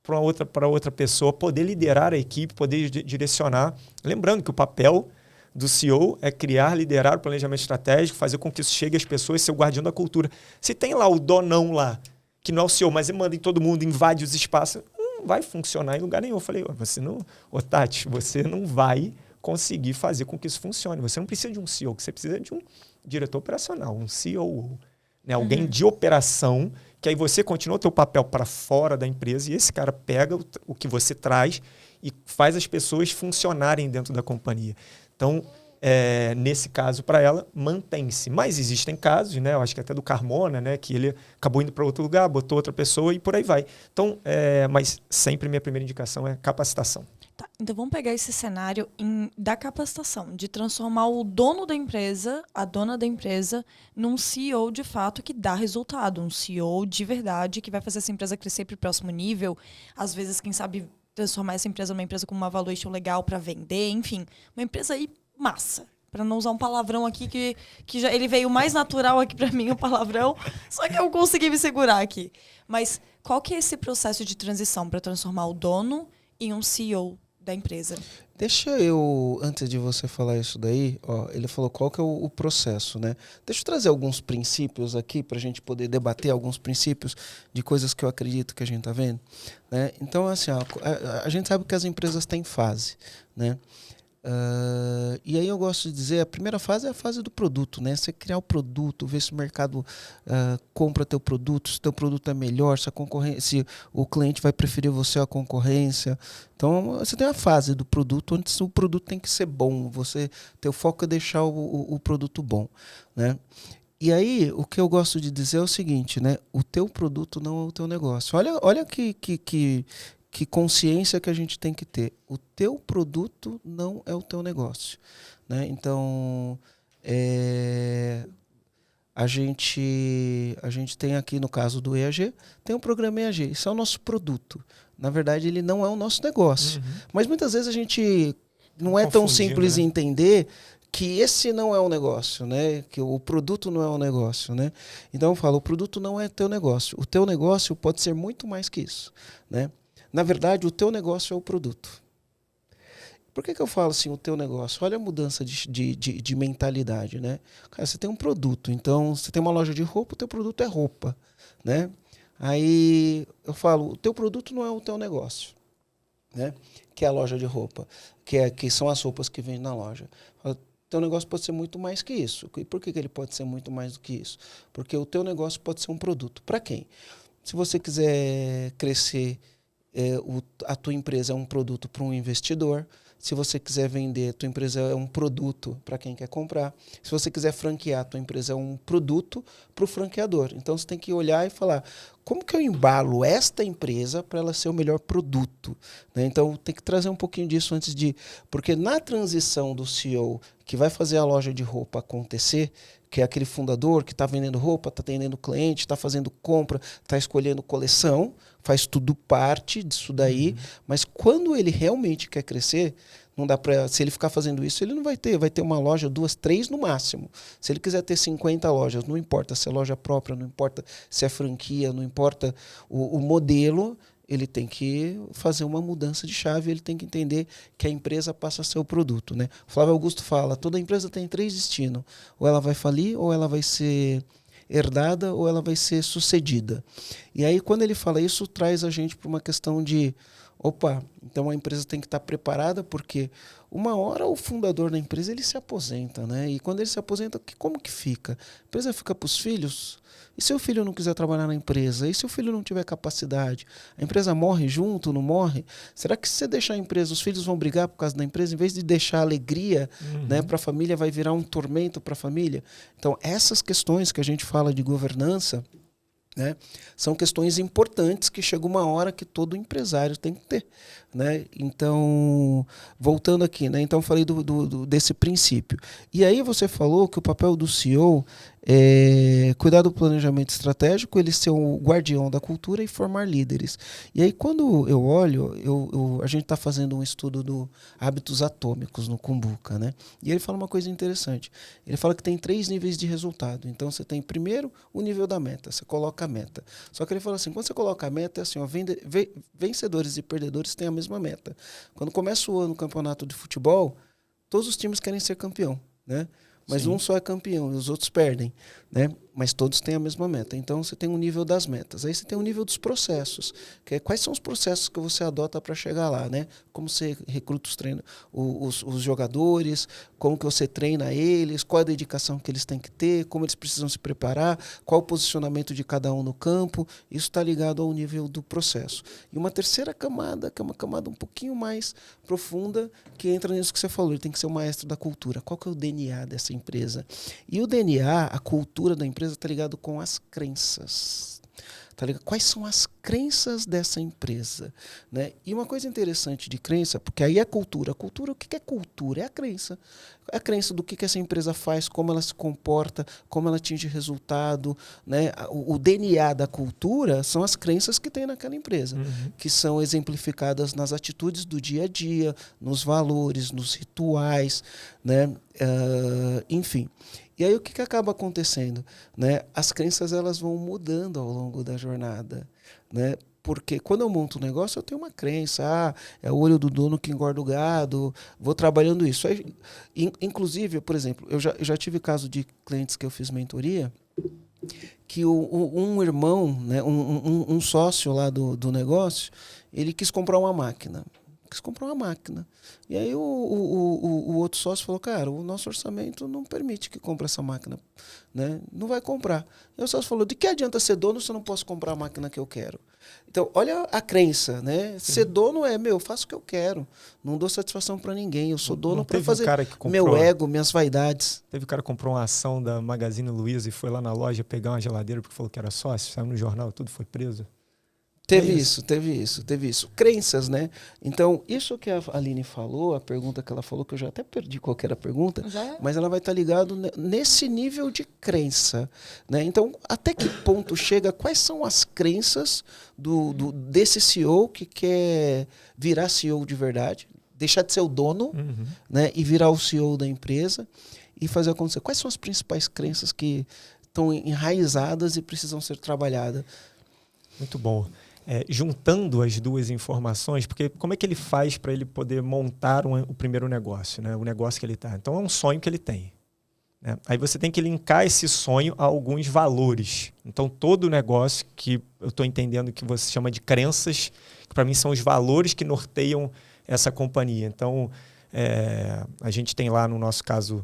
para outra pessoa poder liderar a equipe, poder direcionar. Lembrando que o papel do CEO é criar, liderar o planejamento estratégico, fazer com que isso chegue às pessoas, ser o guardião da cultura. Se tem lá o donão lá, que não é o CEO, mas ele manda em todo mundo, invade os espaços, não vai funcionar em lugar nenhum. Eu falei, Tati, você não vai conseguir fazer com que isso funcione. Você não precisa de um CEO, você precisa de um diretor operacional, um CEO, né? Alguém de operação, que aí você continua o teu papel para fora da empresa e esse cara pega o que você traz e faz as pessoas funcionarem dentro da companhia. Então, nesse caso, para ela, mantém-se. Mas existem casos, né? Eu acho que até do Carmona, né? Que ele acabou indo para outro lugar, botou outra pessoa e por aí vai. Então, mas sempre minha primeira indicação é capacitação. Tá, então vamos pegar esse cenário da capacitação, de transformar o dono da empresa, a dona da empresa, num CEO de fato que dá resultado, um CEO de verdade que vai fazer essa empresa crescer para o próximo nível, às vezes, quem sabe, transformar essa empresa numa empresa com uma valuation legal para vender, enfim, uma empresa aí massa. Para não usar um palavrão aqui que já ele veio mais natural aqui para mim, o palavrão, só que eu consegui me segurar aqui. Mas qual que é esse processo de transição para transformar o dono em um CEO da empresa? Deixa eu, antes de você falar isso daí, ele falou qual que é o processo, né? Deixa eu trazer alguns princípios aqui para a gente poder debater alguns princípios de coisas que eu acredito que a gente está vendo, né? Então, assim, a gente sabe que as empresas têm fase, né? E aí eu gosto de dizer, a primeira fase é a fase do produto, né? Você criar o produto, ver se o mercado compra teu produto, se teu produto é melhor, se o cliente vai preferir você ou a concorrência. Então você tem a fase do produto, onde o produto tem que ser bom, teu foco é deixar o produto bom, né? E aí o que eu gosto de dizer é o seguinte, né? O teu produto não é o teu negócio. Olha que consciência que a gente tem que ter. O teu produto não é o teu negócio, né? Então, a gente tem aqui, no caso do EAG, tem um programa EAG. Isso é o nosso produto. Na verdade, ele não é o nosso negócio. Mas muitas vezes a gente não é tão simples em entender que esse não é um negócio, né? Que o produto não é um negócio, né? Então eu falo, o produto não é teu negócio. O teu negócio pode ser muito mais que isso, né? Na verdade, o teu negócio é o produto. Por que eu falo assim, o teu negócio? Olha a mudança de mentalidade, né? Cara, você tem um produto, então você tem uma loja de roupa, o teu produto é roupa, né? Aí eu falo, o teu produto não é o teu negócio, né? Que é a loja de roupa, que são as roupas que vendem na loja. O teu negócio pode ser muito mais que isso. E por que ele pode ser muito mais do que isso? Porque o teu negócio pode ser um produto. Para quem? Se você quiser crescer, a tua empresa é um produto para um investidor. Se você quiser vender, tua empresa é um produto para quem quer comprar. Se você quiser franquear, tua empresa é um produto para o franqueador. Então, você tem que olhar e falar, como que eu embalo esta empresa para ela ser o melhor produto? Né? Então, tem que trazer um pouquinho disso antes de... Porque na transição do CEO que vai fazer a loja de roupa acontecer, que é aquele fundador que está vendendo roupa, está atendendo cliente, está fazendo compra, está escolhendo coleção, faz tudo parte disso daí, mas quando ele realmente quer crescer, não dá para, se ele ficar fazendo isso, ele não vai ter uma loja, 2, 3 no máximo. Se ele quiser ter 50 lojas, não importa se é loja própria, não importa se é franquia, não importa o modelo, ele tem que fazer uma mudança de chave, ele tem que entender que a empresa passa a ser o produto, né? O Flávio Augusto fala, toda empresa tem 3 destinos, ou ela vai falir, ou ela vai ser herdada, ou ela vai ser sucedida. E aí, quando ele fala isso, traz a gente para uma questão de, opa, então a empresa tem que estar preparada, porque uma hora o fundador da empresa ele se aposenta, né? E quando ele se aposenta, como que fica? A empresa fica para os filhos? E se o filho não quiser trabalhar na empresa? E se o filho não tiver capacidade? A empresa morre junto, não morre? Será que se você deixar a empresa, os filhos vão brigar por causa da empresa? Em vez de deixar alegria, né, para a família, vai virar um tormento para a família? Então, essas questões que a gente fala de governança, né, são questões importantes que chega uma hora que todo empresário tem que ter, né? Então, voltando aqui, né? Então, eu falei desse princípio. E aí você falou que o papel do CEO é cuidar do planejamento estratégico, ele ser o guardião da cultura e formar líderes. E aí, quando eu olho, a gente está fazendo um estudo do hábitos atômicos no Kumbuka, né? E ele fala uma coisa interessante. Ele fala que tem 3 níveis de resultado. Então, você tem primeiro o nível da meta, você coloca a meta. Só que ele fala assim, quando você coloca a meta, é assim, ó, vencedores e perdedores têm a mesma meta. Quando começa o ano, o campeonato de futebol, todos os times querem ser campeão, né? Mas um só é campeão e os outros perdem, né? Mas todos têm a mesma meta. Então, você tem um nível das metas. Aí você tem um nível dos processos, que é quais são os processos que você adota para chegar lá, né? Como você recruta os jogadores, como que você treina eles, qual a dedicação que eles têm que ter, como eles precisam se preparar, qual o posicionamento de cada um no campo. Isso está ligado ao nível do processo. E uma terceira camada, que é uma camada um pouquinho mais profunda, que entra nisso que você falou. Ele tem que ser o maestro da cultura. Qual que é o DNA dessa empresa? E o DNA, a cultura da empresa, está ligado com as crenças. Tá ligado? Quais são as crenças dessa empresa? Né? E uma coisa interessante de crença, porque aí é cultura. Cultura, o que é cultura? É a crença. É a crença do que essa empresa faz, como ela se comporta, como ela atinge resultado. Né? O DNA da cultura são as crenças que tem naquela empresa, que são exemplificadas nas atitudes do dia a dia, nos valores, nos rituais, né? Enfim. E aí o que acaba acontecendo? Né? As crenças elas vão mudando ao longo da jornada. Né? Porque quando eu monto um negócio, eu tenho uma crença. É o olho do dono que engorda o gado. Vou trabalhando isso. Aí, inclusive, por exemplo, eu já tive caso de clientes que eu fiz mentoria, que um irmão, né, um sócio lá do negócio, ele quis comprar uma máquina. E aí o outro sócio falou, cara, o nosso orçamento não permite que compre essa máquina, né? Não vai comprar. E o sócio falou, de que adianta ser dono se eu não posso comprar a máquina que eu quero? Então, olha a crença, né? Ser dono eu faço o que eu quero. Não dou satisfação para ninguém. Eu sou dono para fazer meu ego, minhas vaidades. Teve um cara que comprou uma ação da Magazine Luiza e foi lá na loja pegar uma geladeira porque falou que era sócio, saiu no jornal, tudo foi preso. Teve isso. Crenças, né? Então, isso que a Aline falou, a pergunta que ela falou, que eu já até perdi qual que era a pergunta, mas ela vai estar ligada nesse nível de crença, né? Então, até que ponto chega, quais são as crenças desse CEO que quer virar CEO de verdade, deixar de ser o dono, né? E virar o CEO da empresa e fazer acontecer. Quais são as principais crenças que estão enraizadas e precisam ser trabalhadas? Muito bom. juntando as duas informações, porque como é que ele faz para ele poder montar o primeiro negócio, né? O negócio que ele está? Então, é um sonho que ele tem. Né? Aí você tem que linkar esse sonho a alguns valores. Então, todo negócio que eu estou entendendo que você chama de crenças, que para mim são os valores que norteiam essa companhia. Então, a gente tem lá, no nosso caso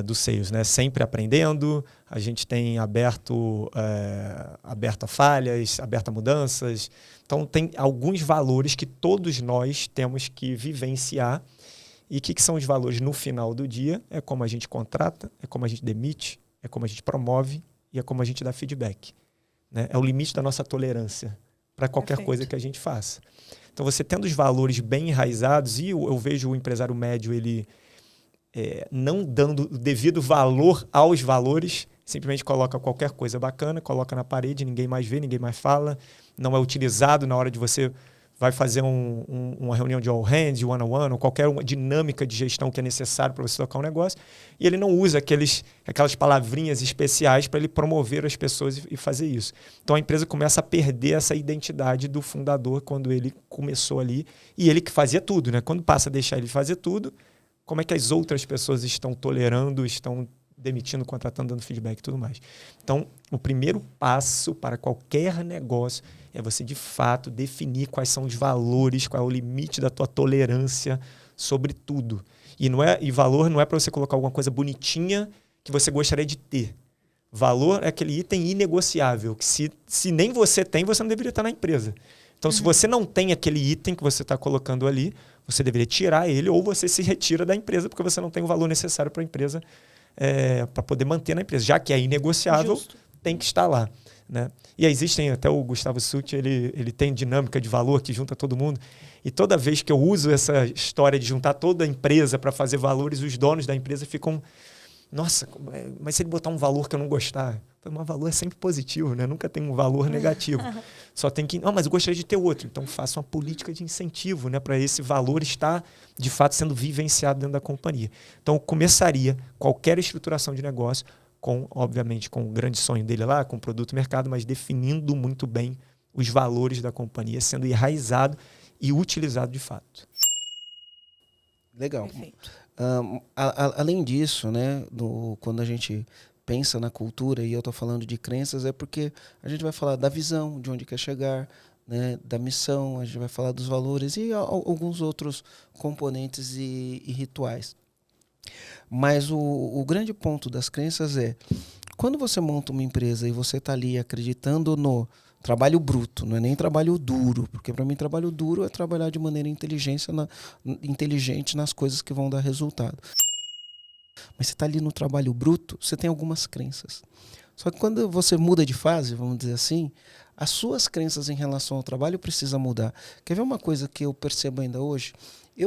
do Sales, né? Sempre aprendendo, a gente tem aberto a falhas, aberto a mudanças. Então, tem alguns valores que todos nós temos que vivenciar. E o que são os valores no final do dia? É como a gente contrata, é como a gente demite, é como a gente promove e é como a gente dá feedback. Né? É o limite da nossa tolerância para qualquer coisa que a gente faça. Então, você tendo os valores bem enraizados, e eu vejo o empresário médio, ele não dando o devido valor aos valores, simplesmente coloca qualquer coisa bacana, coloca na parede, ninguém mais vê, ninguém mais fala, não é utilizado na hora de você vai fazer uma reunião de all hands, one-on-one, ou qualquer uma dinâmica de gestão que é necessário para você tocar um negócio, e ele não usa aquelas palavrinhas especiais para ele promover as pessoas e fazer isso. Então a empresa começa a perder essa identidade do fundador quando ele começou ali, e ele que fazia tudo, né? Quando passa a deixar ele fazer tudo, como é que as outras pessoas estão tolerando, estão demitindo, contratando, dando feedback e tudo mais. Então, o primeiro passo para qualquer negócio é você, de fato, definir quais são os valores, qual é o limite da tua tolerância sobre tudo. E valor não é para você colocar alguma coisa bonitinha que você gostaria de ter. Valor é aquele item inegociável, que se nem você tem, você não deveria estar na empresa. Então, se você não tem aquele item que você está colocando ali, você deveria tirar ele ou você se retira da empresa porque você não tem o valor necessário para a empresa, para poder manter na empresa. Já que é inegociável, tem que estar lá. Né? E aí existem, até o Gustavo Sutti, ele tem dinâmica de valor que junta todo mundo. E toda vez que eu uso essa história de juntar toda a empresa para fazer valores, os donos da empresa ficam... Nossa, mas se ele botar um valor que eu não gostar... Mas valor é sempre positivo, né? Nunca tem um valor negativo. Só tem que... Não, mas eu gostaria de ter outro. Então, faça uma política de incentivo, né? Para esse valor estar, de fato, sendo vivenciado dentro da companhia. Então, eu começaria qualquer estruturação de negócio obviamente, com o grande sonho dele lá, com o produto e mercado, mas definindo muito bem os valores da companhia, sendo enraizado e utilizado de fato. Legal. Além disso, né, quando a gente pensa na cultura, e eu estou falando de crenças, é porque a gente vai falar da visão, de onde quer chegar, né, da missão, a gente vai falar dos valores e alguns outros componentes e rituais. Mas o grande ponto das crenças é, quando você monta uma empresa e você está ali acreditando no trabalho bruto, não é nem trabalho duro, porque para mim trabalho duro é trabalhar de maneira inteligente nas coisas que vão dar resultado. Mas você está ali no trabalho bruto, você tem algumas crenças. Só que quando você muda de fase, vamos dizer assim, as suas crenças em relação ao trabalho precisam mudar. Quer ver uma coisa que eu percebo ainda hoje?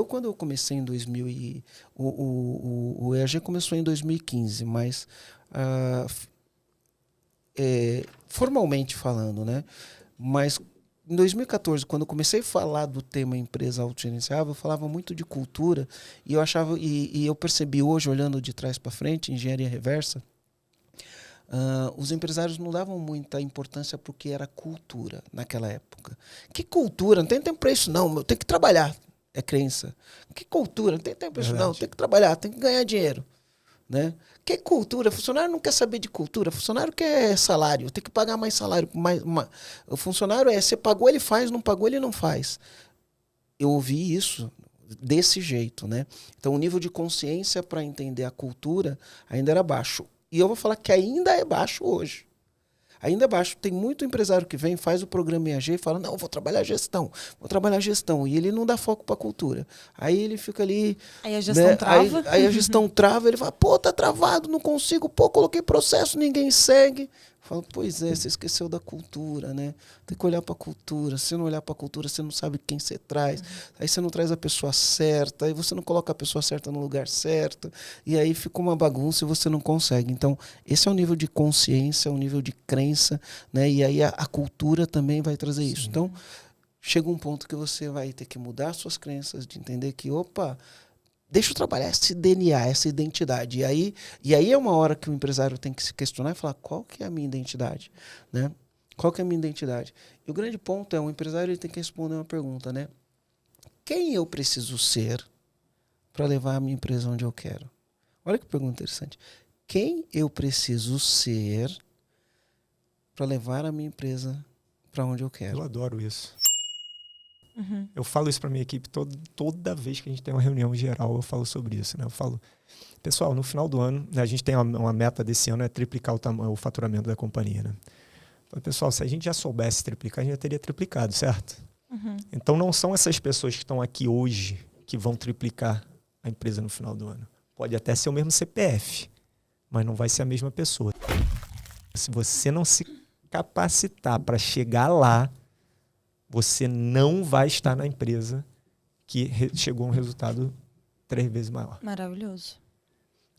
Quando eu comecei em 2000 o EAG começou em 2015, mas formalmente falando, né? Mas em 2014, quando eu comecei a falar do tema empresa autogerenciável, eu falava muito de cultura e eu achava e eu percebi hoje, olhando de trás para frente, engenharia reversa, os empresários não davam muita importância para o que era cultura naquela época. Que cultura? Não tem tempo para isso, não. Eu tenho que trabalhar. É crença. Que cultura? Não tem tempo para isso, não. Tem que trabalhar, tem que ganhar dinheiro. Né? Que cultura? Funcionário não quer saber de cultura. Funcionário quer salário. Tem que pagar mais salário. O funcionário você pagou, ele faz. Não pagou, ele não faz. Eu ouvi isso desse jeito. Né? Então, o nível de consciência para entender a cultura ainda era baixo. E eu vou falar que ainda é baixo hoje. Ainda é baixo. Tem muito empresário que vem, faz o programa EAG e fala, não, vou trabalhar gestão. E ele não dá foco para a cultura. Aí ele fica ali... Aí a gestão trava. Aí a gestão trava, ele fala, pô, tá travado, não consigo. Pô, coloquei processo, ninguém segue. Fala, pois é, você esqueceu da cultura, né? Tem que olhar para a cultura. Se você não olhar para a cultura, você não sabe quem você traz. Aí você não traz a pessoa certa, aí você não coloca a pessoa certa no lugar certo, e aí fica uma bagunça e você não consegue. Então, esse é o nível de consciência, é o nível de crença, né? E aí a cultura também vai trazer isso. Então, chega um ponto que você vai ter que mudar suas crenças, de entender que, opa, deixa eu trabalhar esse DNA, essa identidade. E aí é uma hora que o empresário tem que se questionar e falar, qual que é a minha identidade? Né? Qual que é a minha identidade? E o grande ponto é, o empresário ele tem que responder uma pergunta, né? Quem eu preciso ser para levar a minha empresa onde eu quero? Olha que pergunta interessante. Quem eu preciso ser para levar a minha empresa para onde eu quero? Eu adoro isso. Uhum. Eu falo isso para minha equipe toda vez que a gente tem uma reunião geral, eu falo sobre isso, né? Eu falo, pessoal, no final do ano, né, a gente tem uma meta desse ano, é triplicar o faturamento da companhia, né? Eu falo, pessoal, se a gente já soubesse triplicar, a gente já teria triplicado, certo? Uhum. Então não são essas pessoas que estão aqui hoje que vão triplicar a empresa no final do ano. Pode até ser o mesmo CPF, mas não vai ser a mesma pessoa. Se você não se capacitar para chegar lá, você não vai estar na empresa que chegou a um resultado 3 vezes maior. Maravilhoso.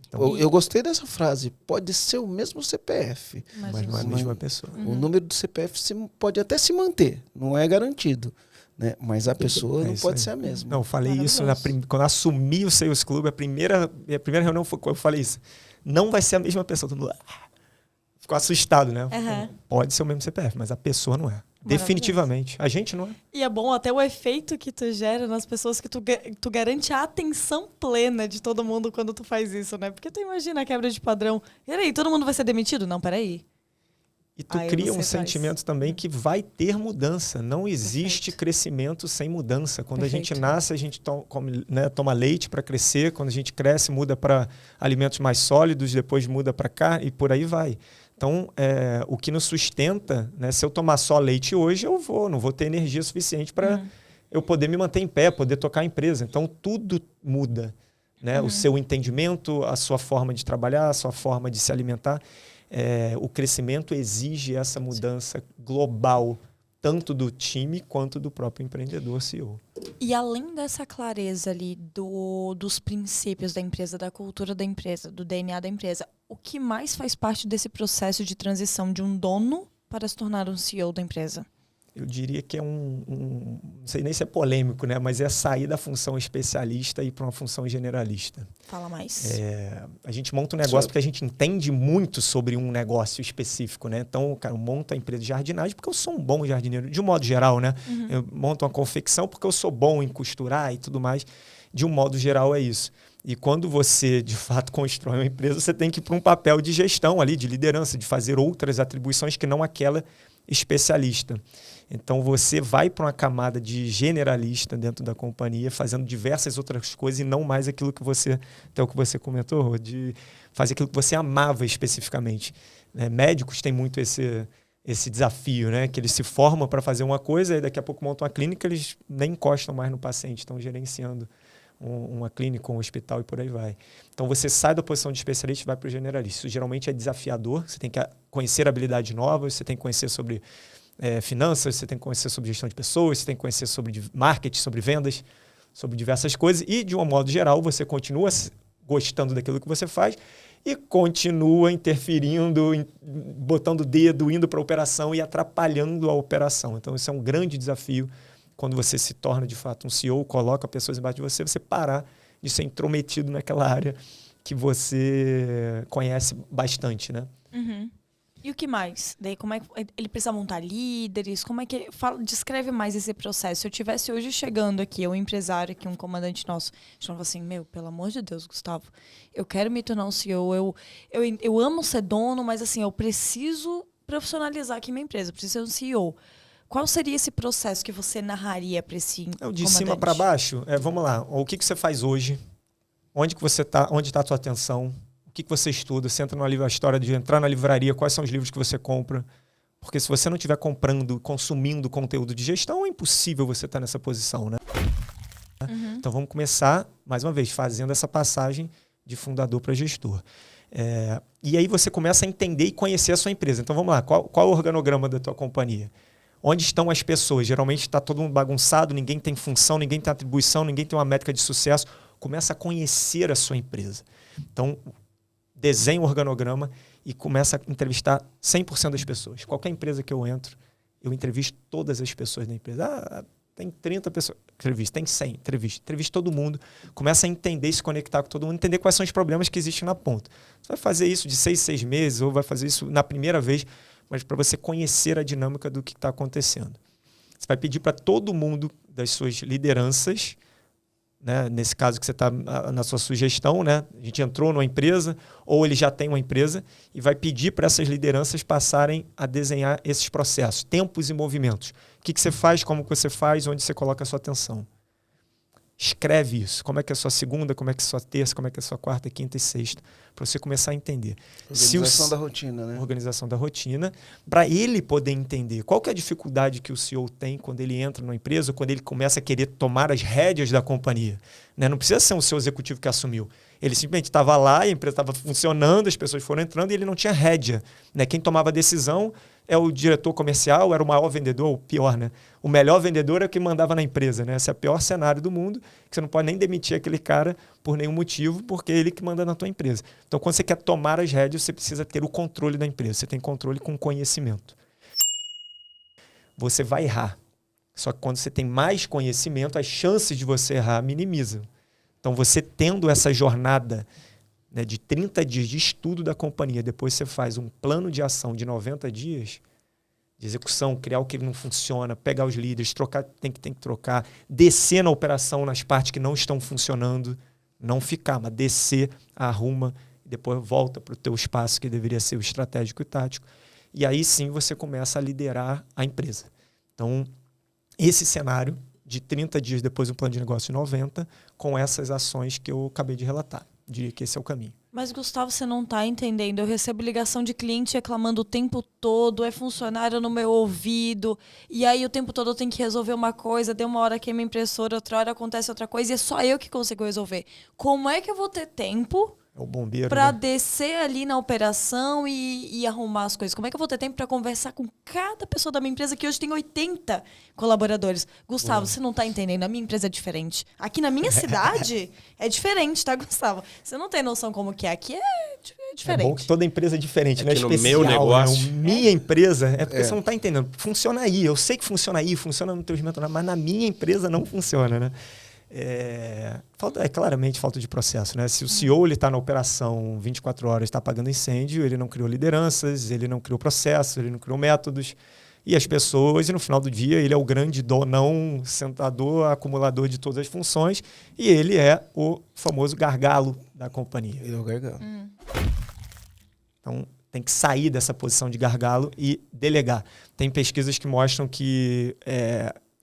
Então, Eu gostei dessa frase. Pode ser o mesmo CPF. mas não é a mesma pessoa. O número do CPF pode até se manter, não é garantido. Né? Mas a pessoa É não isso pode aí. ser a mesma. Não, eu falei isso Maravilhoso. quando eu assumi o Sales Club, a primeira reunião foi eu falei isso. Não vai ser a mesma pessoa. Todo mundo ficou assustado, né? Uhum. Pode ser o mesmo CPF, mas a pessoa não é. Definitivamente. A gente não é. E é bom até o efeito que tu gera nas pessoas, que tu garante a atenção plena de todo mundo quando tu faz isso, né? Porque tu imagina a quebra de padrão. E aí, todo mundo vai ser demitido? Não, peraí. E tu Aí cria você um faz. sentimento também que vai ter mudança. Não existe Perfeito. crescimento sem mudança. Quando a gente Perfeito. nasce, a gente toma leite para crescer. Quando a gente cresce, muda para alimentos mais sólidos, depois muda para carne e por aí vai. Então, o que nos sustenta, né, se eu tomar só leite hoje, não vou ter energia suficiente para eu poder me manter em pé, poder tocar a empresa. Então, tudo muda. Né? O seu entendimento, a sua forma de trabalhar, a sua forma de se alimentar. O crescimento exige essa mudança global, tanto do time quanto do próprio empreendedor CEO. E além dessa clareza ali dos princípios da empresa, da cultura da empresa, do DNA da empresa, o que mais faz parte desse processo de transição de um dono para se tornar um CEO da empresa? Eu diria que não sei nem se é polêmico, né? Mas é sair da função especialista e ir para uma função generalista. Fala mais. A gente monta um negócio porque a gente entende muito sobre um negócio específico, né? Então, cara, eu monto a empresa de jardinagem porque eu sou um bom jardineiro, de um modo geral, né? Eu monto uma confecção porque eu sou bom em costurar e tudo mais. De um modo geral é isso. E quando você, de fato, constrói uma empresa, você tem que ir para um papel de gestão ali, de liderança, de fazer outras atribuições que não aquela especialista. Então, você vai para uma camada de generalista dentro da companhia, fazendo diversas outras coisas e não mais aquilo que você, até o que você comentou, de fazer aquilo que você amava especificamente. Médicos têm muito esse desafio, né? Que eles se formam para fazer uma coisa e daqui a pouco montam uma clínica, eles nem encostam mais no paciente, estão gerenciando uma clínica, um hospital e por aí vai. Então, você sai da posição de especialista e vai para o generalista. Isso geralmente é desafiador, você tem que conhecer habilidades novas, você tem que conhecer sobre finanças, você tem que conhecer sobre gestão de pessoas, você tem que conhecer sobre marketing, sobre vendas, sobre diversas coisas. E, de um modo geral, você continua gostando daquilo que você faz e continua interferindo, botando o dedo, indo para a operação e atrapalhando a operação. Então, isso é um grande desafio quando você se torna, de fato, um CEO, coloca pessoas embaixo de você parar de ser intrometido naquela área que você conhece bastante, né? Uhum. E o que mais? Daí, como é que ele precisa montar líderes? Como é que descreve mais esse processo? Se eu tivesse hoje chegando aqui, um empresário aqui, um comandante nosso, falando assim, pelo amor de Deus, Gustavo, eu quero me tornar um CEO, eu amo ser dono, mas assim, eu preciso profissionalizar aqui minha empresa, eu preciso ser um CEO. Qual seria esse processo que você narraria para esse comandante? De cima para baixo, vamos lá, o que você faz hoje? Onde que você está? Onde está a tua atenção? O que você estuda? Você entra no livro, a história de entrar na livraria, quais são os livros que você compra? Porque se você não estiver comprando, consumindo conteúdo de gestão, é impossível você estar nessa posição, né? Então vamos começar, mais uma vez, fazendo essa passagem de fundador para gestor. E aí você começa a entender e conhecer a sua empresa. Então vamos lá, qual é o organograma da tua companhia? Onde estão as pessoas? Geralmente está todo mundo bagunçado, ninguém tem função, ninguém tem atribuição, ninguém tem uma métrica de sucesso. Começa a conhecer a sua empresa. Então, desenha o organograma e começa a entrevistar 100% das pessoas. Qualquer empresa que eu entro, eu entrevisto todas as pessoas da empresa. Tem 30 pessoas, entrevisto, tem 100, entrevisto todo mundo. Começa a entender e se conectar com todo mundo, entender quais são os problemas que existem na ponta. Você vai fazer isso de 6 meses ou vai fazer isso na primeira vez, mas para você conhecer a dinâmica do que está acontecendo. Você vai pedir para todo mundo das suas lideranças, né? Nesse caso que você está na sua sugestão, né? A gente entrou numa empresa ou ele já tem uma empresa e vai pedir para essas lideranças passarem a desenhar esses processos, tempos e movimentos. O que você faz, como que você faz, onde você coloca a sua atenção. Escreve isso. Como é que é a sua segunda, como é que é a sua terça, como é que é a sua quarta, quinta e sexta, para você começar a entender. Organização da rotina, né? Organização da rotina, para ele poder entender qual que é a dificuldade que o CEO tem quando ele entra numa empresa, quando ele começa a querer tomar as rédeas da companhia. Né? Não precisa ser um CEO executivo que assumiu. Ele simplesmente estava lá, a empresa estava funcionando, as pessoas foram entrando e ele não tinha rédea. Né? Quem tomava a decisão é o diretor comercial, era o maior vendedor, o pior, né? O melhor vendedor é o que mandava na empresa, né? Esse é o pior cenário do mundo, que você não pode nem demitir aquele cara por nenhum motivo, porque é ele que manda na tua empresa. Então, quando você quer tomar as rédeas, você precisa ter o controle da empresa. Você tem controle com conhecimento. Você vai errar. Só que quando você tem mais conhecimento, as chances de você errar minimizam. Então, você tendo essa jornada, né, de 30 dias de estudo da companhia, depois você faz um plano de ação de 90 dias, de execução, criar o que não funciona, pegar os líderes, trocar, tem que trocar, descer na operação nas partes que não estão funcionando, não ficar, mas descer, arruma, e depois volta para o teu espaço que deveria ser o estratégico e tático. E aí sim você começa a liderar a empresa. Então, esse cenário de 30 dias depois um plano de negócio de 90, com essas ações que eu acabei de relatar. Diria que esse é o caminho. Mas, Gustavo, você não está entendendo. Eu recebo ligação de cliente reclamando o tempo todo, é funcionário no meu ouvido, e aí o tempo todo eu tenho que resolver uma coisa, deu uma hora queima a impressora, outra hora acontece outra coisa, e é só eu que consigo resolver. Como é que eu vou ter tempo É o bombeiro, para né? descer ali na operação e arrumar as coisas? Como é que eu vou ter tempo para conversar com cada pessoa da minha empresa, que hoje tem 80 colaboradores? Gustavo, você não está entendendo. A minha empresa é diferente. Aqui na minha cidade é diferente, tá, Gustavo? Você não tem noção como que é. Aqui é diferente. É bom que toda empresa é diferente, É né? que no Especial, meu negócio- né? Minha empresa, é porque você não está entendendo. Funciona aí, eu sei que funciona aí, funciona no teu mentorados, mas na minha empresa não funciona, né? É claramente falta de processo, né? Se o CEO está na operação 24 horas, está apagando incêndio, ele não criou lideranças, ele não criou processos, ele não criou métodos. E as pessoas, e no final do dia, ele é o grande donão, sentador, acumulador de todas as funções, e ele é o famoso gargalo da companhia. Ele é o gargalo. Então, tem que sair dessa posição de gargalo e delegar. Tem pesquisas que mostram que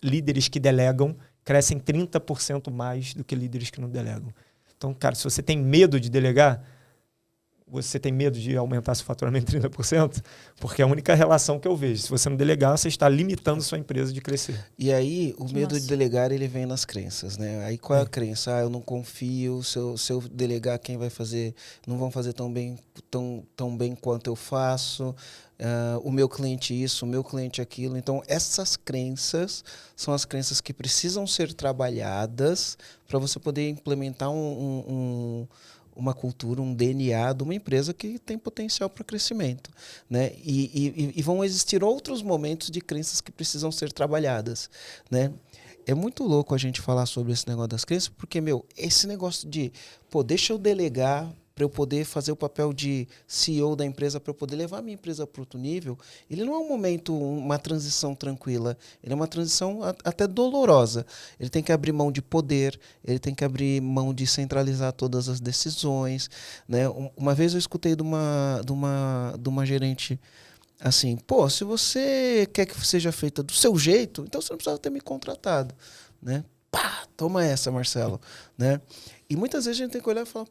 líderes que delegam crescem 30% mais do que líderes que não delegam. Então, cara, se você tem medo de delegar, você tem medo de aumentar seu faturamento em 30%, porque é a única relação que eu vejo. Se você não delegar, você está limitando sua empresa de crescer. E aí, o medo Nossa. de delegar, ele vem nas crenças, né? Aí, qual é a crença? Eu não confio, se eu delegar, quem vai fazer? Não vão fazer tão bem quanto eu faço. O meu cliente isso, o meu cliente aquilo. Então, essas crenças são as crenças que precisam ser trabalhadas para você poder implementar uma cultura, um DNA de uma empresa que tem potencial para crescimento, né? E vão existir outros momentos de crenças que precisam ser trabalhadas, né? É muito louco a gente falar sobre esse negócio das crenças, porque, esse negócio de, deixa eu delegar para eu poder fazer o papel de CEO da empresa, para eu poder levar a minha empresa para outro nível, ele não é um momento, uma transição tranquila, ele é uma transição até dolorosa. Ele tem que abrir mão de poder, ele tem que abrir mão de centralizar todas as decisões, né? Uma vez eu escutei de uma gerente assim, se você quer que seja feita do seu jeito, então você não precisava ter me contratado, né? Toma essa, Marcelo, né? E muitas vezes a gente tem que olhar e falar,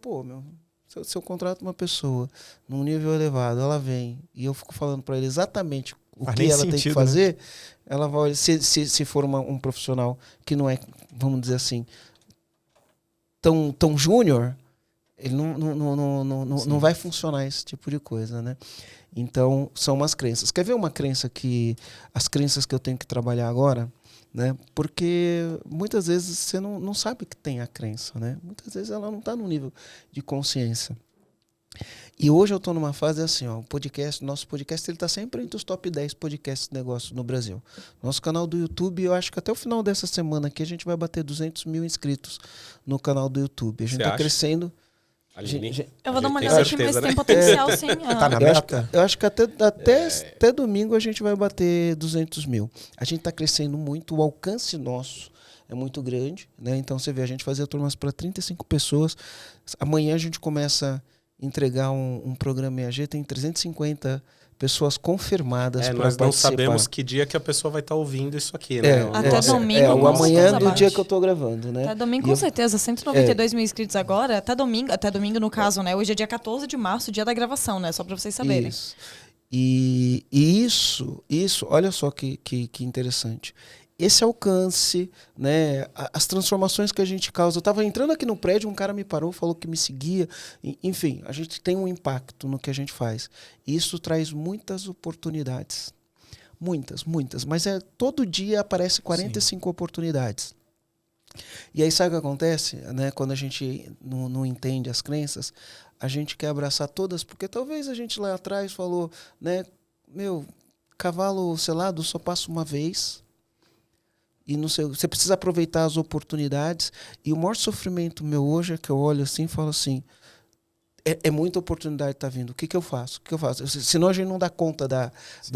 se eu contrato uma pessoa num nível elevado, ela vem e eu fico falando para ela exatamente o que ela tem que fazer, né? Ela vai, se for um profissional que não é, vamos dizer assim, tão júnior, ele não vai funcionar esse tipo de coisa, né? Então, são umas crenças. Quer ver uma crença as crenças que eu tenho que trabalhar agora? Né? Porque muitas vezes você não sabe que tem a crença, né? Muitas vezes ela não está no nível de consciência. E hoje eu estou numa fase assim, nosso podcast ele está sempre entre os top 10 podcasts de negócio no Brasil. Nosso canal do YouTube, eu acho que até o final dessa semana aqui a gente vai bater 200 mil inscritos no canal do YouTube. A gente está crescendo. Aline, Eu vou dar uma a gente olhada tem aqui, mas certeza, tem né? potencial, sim. Tá na meta? Eu acho que até domingo a gente vai bater 200 mil. A gente está crescendo muito, o alcance nosso é muito grande, né? Então você vê, a gente fazia turmas para 35 pessoas. Amanhã a gente começa a entregar um programa EAG, tem 350 pessoas confirmadas para nós participar. não sabemos que dia que a pessoa vai estar ouvindo isso aqui, né? Até domingo, o com amanhã certeza do bate. dia que eu tô gravando, né? Até domingo, com certeza. 192 mil inscritos agora. Até domingo no caso, né? Hoje é dia 14 de março, dia da gravação, né? Só para vocês saberem. Isso. E isso, olha só que interessante. Esse alcance, né, as transformações que a gente causa. Eu estava entrando aqui no prédio, um cara me parou, falou que me seguia. Enfim, a gente tem um impacto no que a gente faz. E isso traz muitas oportunidades. Muitas. Mas todo dia aparece 45 oportunidades. E aí sabe o que acontece? Né, quando a gente não entende as crenças, a gente quer abraçar todas, porque talvez a gente lá atrás falou, né, cavalo selado só passa uma vez. E não sei, você precisa aproveitar as oportunidades. E o maior sofrimento meu hoje é que eu olho assim e falo assim, é muita oportunidade que está vindo. O que eu faço? Senão a gente não dá conta da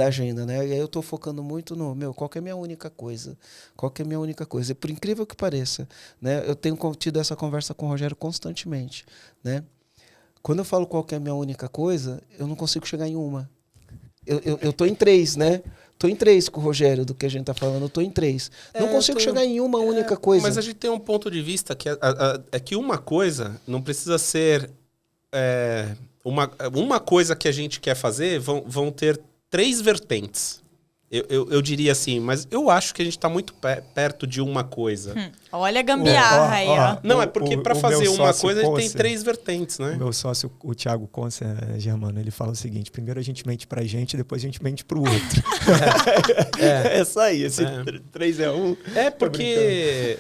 agenda, né? E aí eu estou focando muito no, qual que é a minha única coisa? Qual que é a minha única coisa? E por incrível que pareça, né? Eu tenho tido essa conversa com o Rogério constantemente, né? Quando eu falo qual que é a minha única coisa, eu não consigo chegar em uma. Eu tô em 3, né? Tô em 3 com o Rogério do que a gente tá falando. Eu tô em 3. Não consigo chegar em uma única coisa. Mas a gente tem um ponto de vista que é que uma coisa não precisa ser... uma coisa que a gente quer fazer vão ter 3 vertentes. Eu diria assim, mas eu acho que a gente tá muito perto de uma coisa. Olha a gambiarra aí, ó. Não, é porque para fazer uma coisa a gente tem 3 vertentes, né? O meu sócio, o Thiago Conce, Germano, ele fala o seguinte: primeiro a gente mente pra gente, depois a gente mente pro outro. É isso aí, esse 3 é 1. É porque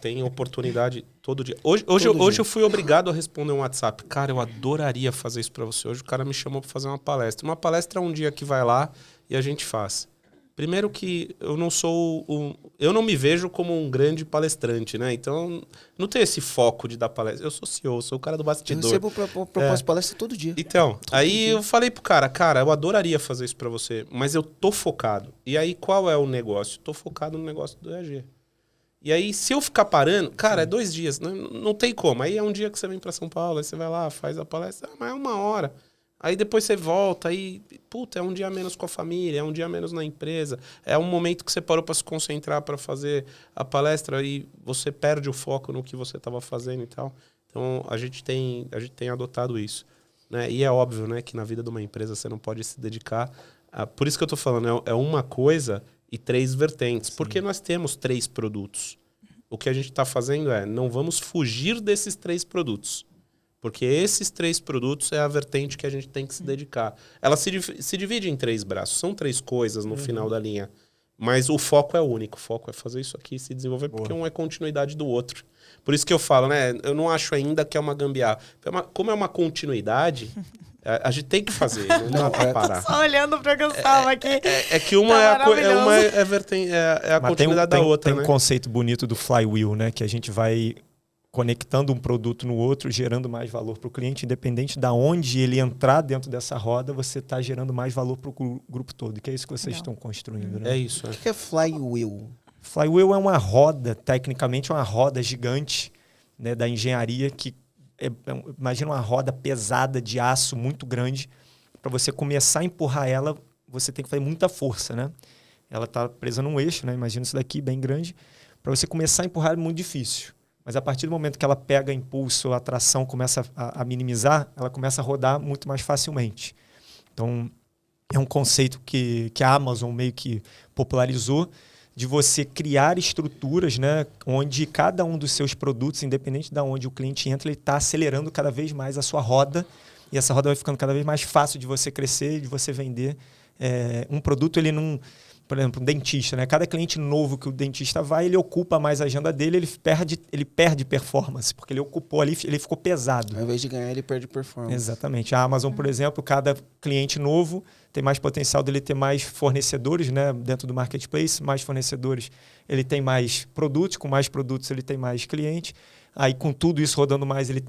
tem oportunidade todo dia. Hoje eu fui obrigado a responder um WhatsApp. Cara, eu adoraria fazer isso pra você. Hoje o cara me chamou pra fazer uma palestra. Uma palestra é um dia que vai lá e a gente faz. Primeiro que eu não sou eu não me vejo como um grande palestrante, né? Então, não tenho esse foco de dar palestra. Eu sou CEO, sou o cara do bastidor. Eu recebo proposta de palestra todo dia. Então, aí eu falei pro cara, eu adoraria fazer isso pra você, mas eu tô focado. E aí, qual é o negócio? Tô focado no negócio do EAG. E aí, se eu ficar parando, cara, é 2 dias, né? Não tem como. Aí é um dia que você vem pra São Paulo, aí você vai lá, faz a palestra, mas é 1 hora. Aí depois você volta, aí, puta, é um dia a menos com a família, é um dia a menos na empresa, é um momento que você parou para se concentrar para fazer a palestra e você perde o foco no que você estava fazendo e tal. Então, a gente tem adotado isso, né? E é óbvio, né, que na vida de uma empresa você não pode se dedicar. Por isso que eu tô falando, é uma coisa e 3 vertentes, porque nós temos 3 produtos. O que a gente está fazendo não vamos fugir desses 3 produtos. Porque esses 3 produtos é a vertente que a gente tem que se dedicar. Ela se divide em 3 braços. São 3 coisas no final da linha. Mas o foco é único. O foco é fazer isso aqui e se desenvolver, porque um é continuidade do outro. Por isso que eu falo, né? Eu não acho ainda que é uma gambiarra. Como é uma continuidade, a gente tem que fazer. Não dá pra parar. Só olhando pra Gustavo aqui. É que uma é a continuidade da outra, tem um conceito bonito do flywheel, né? Que a gente vai conectando um produto no outro, gerando mais valor para o cliente, independente de onde ele entrar dentro dessa roda, você está gerando mais valor para o grupo todo, que é isso que vocês estão construindo. Né? É isso. O que é flywheel? Flywheel é uma roda, tecnicamente uma roda gigante, né, da engenharia, que imagina uma roda pesada de aço muito grande. Para você começar a empurrar ela, você tem que fazer muita força. Né? Ela está presa num eixo, né? Imagina isso daqui, bem grande. Para você começar a empurrar é muito difícil. Mas a partir do momento que ela pega impulso, a tração começa a minimizar, ela começa a rodar muito mais facilmente. Então, é um conceito que a Amazon meio que popularizou, de você criar estruturas, né, onde cada um dos seus produtos, independente de onde o cliente entra, ele está acelerando cada vez mais a sua roda, e essa roda vai ficando cada vez mais fácil de você crescer e de você vender. Um produto, ele não... Por exemplo, um dentista, né? Cada cliente novo que o dentista vai, ele ocupa mais a agenda dele, ele perde performance, porque ele ocupou ali, ele ficou pesado. Ao invés de ganhar, ele perde performance. Exatamente. A Amazon, por exemplo, cada cliente novo tem mais potencial dele ter mais fornecedores, né? Dentro do marketplace, mais fornecedores, ele tem mais produtos, com mais produtos ele tem mais cliente. Aí, com tudo isso rodando mais, ele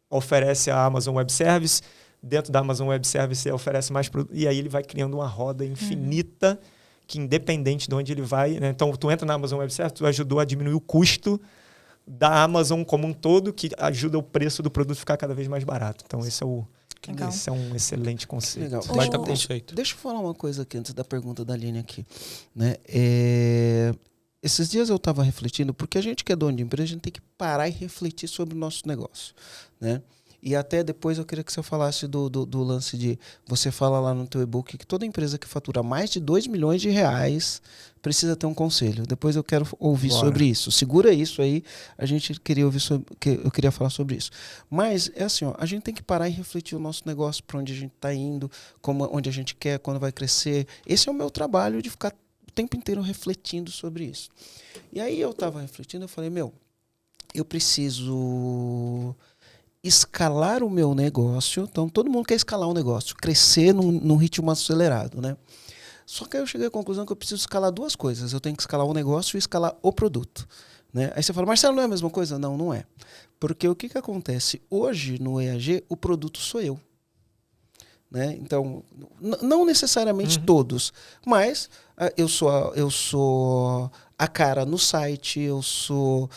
oferece a Amazon Web Service, dentro da Amazon Web Service ele oferece mais produtos, e aí ele vai criando uma roda infinita que independente de onde ele vai, né? Então tu entra na Amazon Web Service, tu ajudou a diminuir o custo da Amazon como um todo, que ajuda o preço do produto a ficar cada vez mais barato. Então esse é um excelente conceito. Legal. Baita conceito. Deixa eu falar uma coisa aqui antes da pergunta da Aline aqui, né? Esses dias eu estava refletindo, porque a gente que é dono de empresa, a gente tem que parar e refletir sobre o nosso negócio, né? E até depois eu queria que você falasse do lance de... Você fala lá no teu e-book que toda empresa que fatura mais de 2 milhões de reais precisa ter um conselho. Depois eu quero ouvir sobre isso. Segura isso aí, a gente queria ouvir eu queria falar sobre isso. Mas é assim, ó, a gente tem que parar e refletir o nosso negócio, para onde a gente está indo, onde a gente quer, quando vai crescer. Esse é o meu trabalho, de ficar o tempo inteiro refletindo sobre isso. E aí eu estava refletindo, eu falei, eu preciso escalar o meu negócio. Então, todo mundo quer escalar um negócio, crescer num ritmo acelerado, né? Só que aí eu cheguei à conclusão que eu preciso escalar duas coisas. Eu tenho que escalar o negócio e escalar o produto, né? Aí você fala, Marcelo, não é a mesma coisa? Não, não é. Porque o que acontece? Hoje, no EAG, o produto sou eu. Né? Então, não necessariamente todos, mas eu sou a cara no site, eu sou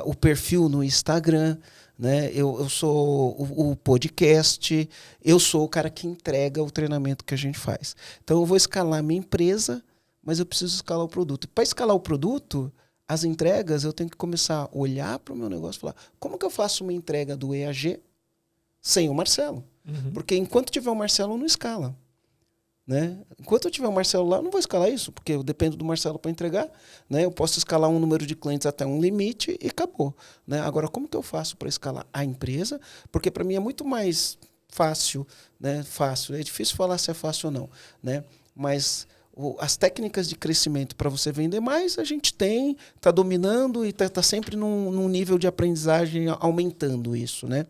o perfil no Instagram, né? Eu sou o podcast, eu sou o cara que entrega o treinamento que a gente faz. Então eu vou escalar a minha empresa, mas eu preciso escalar o produto. Para escalar o produto, as entregas, eu tenho que começar a olhar para o meu negócio e falar, como que eu faço uma entrega do EAG sem o Marcelo? Porque enquanto tiver o Marcelo, não escala. Né? Enquanto eu tiver o Marcelo lá, eu não vou escalar isso, porque eu dependo do Marcelo para entregar. Né? Eu posso escalar um número de clientes até um limite e acabou. Né? Agora, como que eu faço para escalar a empresa? Porque para mim é muito mais fácil, né? Fácil. É difícil falar se é fácil ou não. Né? Mas as técnicas de crescimento para você vender mais, a gente tem, está dominando e está sempre num nível de aprendizagem aumentando isso, né?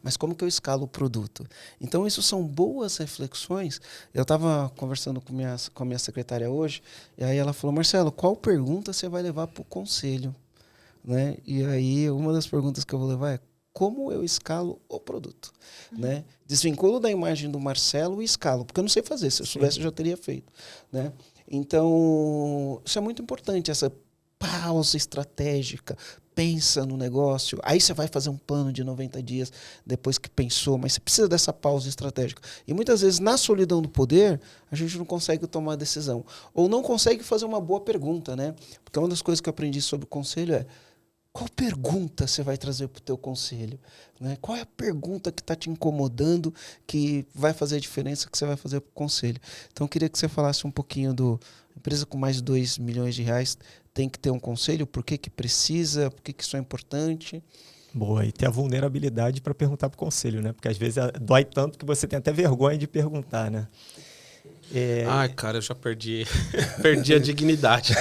Mas como que eu escalo o produto? Então, isso são boas reflexões. Eu estava conversando com a minha secretária hoje, e aí ela falou, Marcelo, qual pergunta você vai levar para o conselho? Né? E aí, uma das perguntas que eu vou levar é, como eu escalo o produto? Né? Desvinculo da imagem do Marcelo e escalo, porque eu não sei fazer. Se eu soubesse, eu já teria feito. Né? Então, isso é muito importante, essa pausa estratégica. Pensa no negócio, aí você vai fazer um plano de 90 dias depois que pensou, mas você precisa dessa pausa estratégica. E muitas vezes, na solidão do poder, a gente não consegue tomar decisão. Ou não consegue fazer uma boa pergunta, né? Porque uma das coisas que eu aprendi sobre o conselho é, qual pergunta você vai trazer para o teu conselho? Né? Qual é a pergunta que está te incomodando, que vai fazer a diferença que você vai fazer para o conselho? Então, eu queria que você falasse um pouquinho do empresa com mais de 2 milhões de reais, tem que ter um conselho, por que precisa, por que isso é importante. Boa, e ter a vulnerabilidade para perguntar para o conselho, né? Porque às vezes dói tanto que você tem até vergonha de perguntar, né? Ai, cara, eu já perdi a dignidade.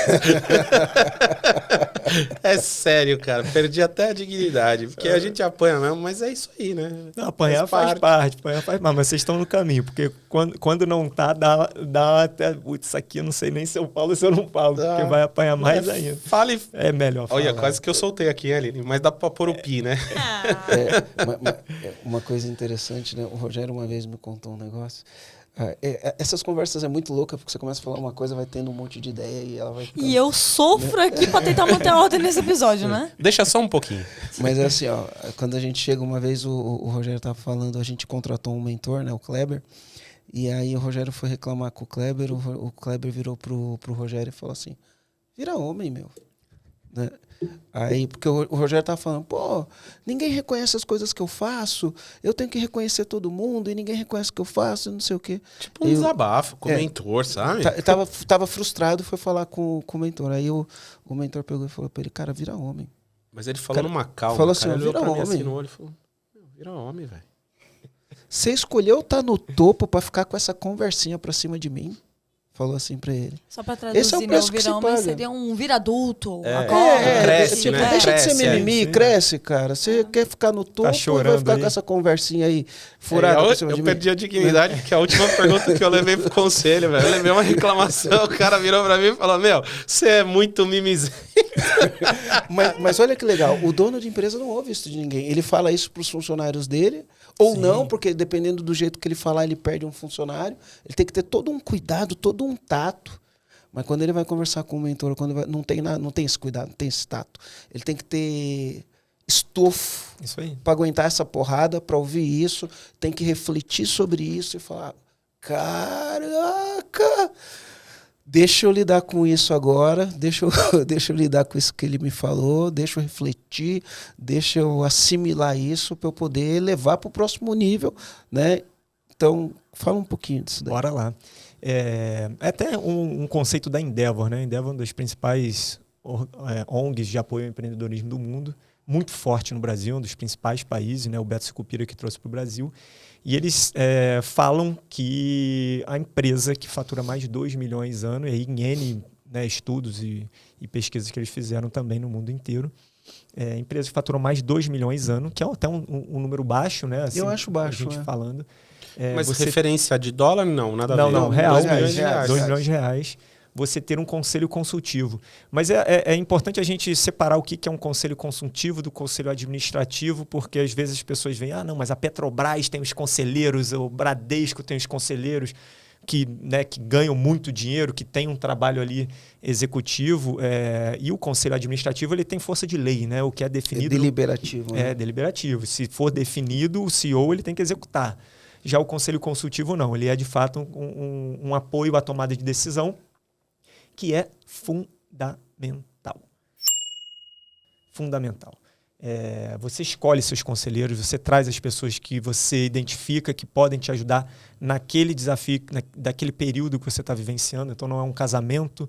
É sério, cara, perdi até a dignidade, porque a gente apanha mesmo, mas é isso aí, né? Não, apanhar faz parte, mas vocês estão no caminho, porque quando não tá, dá até, putz, isso aqui eu não sei nem se eu falo ou se eu não falo, porque vai apanhar mais ainda. Fale. É melhor falar. Olha, quase que eu soltei aqui, Aline, mas dá pra pôr o pi, né? Uma coisa interessante, né? O Rogério uma vez me contou um negócio. Essas conversas é muito louca, porque você começa a falar uma coisa, vai tendo um monte de ideia e ela vai ficando... E eu sofro aqui pra tentar manter a ordem nesse episódio, né? Deixa só um pouquinho. Mas é assim, ó, quando a gente chega uma vez, o Rogério tava falando, a gente contratou um mentor, né, o Kleber, e aí o Rogério foi reclamar com o Kleber, o Kleber virou pro Rogério e falou assim, vira homem, meu. Né? Aí, porque o Rogério tava falando, pô, ninguém reconhece as coisas que eu faço, eu tenho que reconhecer todo mundo e ninguém reconhece o que eu faço, não sei o quê. Tipo um desabafo com o mentor, sabe? Tava frustrado, foi falar com o mentor. Aí o mentor pegou e falou pra ele, cara, vira homem. Mas ele falou numa calma, falou assim, cara, ele olhou pra mim homem. assim no olho e falou, vira homem, velho. Você escolheu estar no topo pra ficar com essa conversinha pra cima de mim? Falou assim pra ele. Só pra traduzir, esse é o preço que se homem paga. seria um vira-adulto. Cresce, tipo, né? deixa de ser Cresce, mimimi, cresce, cara. Você quer ficar no topo ou vai ficar com essa conversinha aí furada pra cima de eu mim? perdi a dignidade, porque a última pergunta que eu levei pro conselho, velho, eu levei uma reclamação, o cara virou pra mim e falou, meu, você é muito mimizinho. Mas olha que legal, o dono de empresa não ouve isso de ninguém. Ele fala isso para os funcionários dele, ou não, porque dependendo do jeito que ele falar, ele perde um funcionário. Ele tem que ter todo um cuidado, todo um tato. Mas quando ele vai conversar com o mentor, não tem esse cuidado, não tem esse tato. Ele tem que ter estofo para aguentar essa porrada, para ouvir isso, tem que refletir sobre isso e falar: caraca, deixa eu lidar com isso agora, deixa eu lidar com isso que ele me falou, deixa eu refletir, deixa eu assimilar isso para eu poder levar para o próximo nível, né? Então, fala um pouquinho disso daí. Bora lá. É até um conceito da Endeavor, né? Endeavor é uma das principais ONGs de apoio ao empreendedorismo do mundo, muito forte no Brasil, um dos principais países, né? O Beto Sicupira que trouxe para o Brasil. E eles falam que a empresa que fatura mais de 2 milhões ano, e aí em N, né, estudos e pesquisas que eles fizeram também no mundo inteiro, empresas que faturam mais de 2 milhões ano, que é até um número baixo, né? Assim, eu acho baixo, a gente falando. Mas referência de dólar, não, nada a ver. Não, real. 2 milhões de reais. 2 milhões de reais. Você ter um conselho consultivo. Mas é importante a gente separar o que é um conselho consultivo do conselho administrativo, porque às vezes as pessoas veem, não, mas a Petrobras tem os conselheiros, o Bradesco tem os conselheiros que ganham muito dinheiro, que tem um trabalho ali executivo, e o conselho administrativo ele tem força de lei, né? O que é definido... É deliberativo. É deliberativo. Se for definido, o CEO ele tem que executar. Já o conselho consultivo não, ele é de fato um apoio à tomada de decisão, que é fundamental. Fundamental. Você escolhe seus conselheiros, você traz as pessoas que você identifica que podem te ajudar naquele desafio, daquele período que você está vivenciando. Então não é um casamento,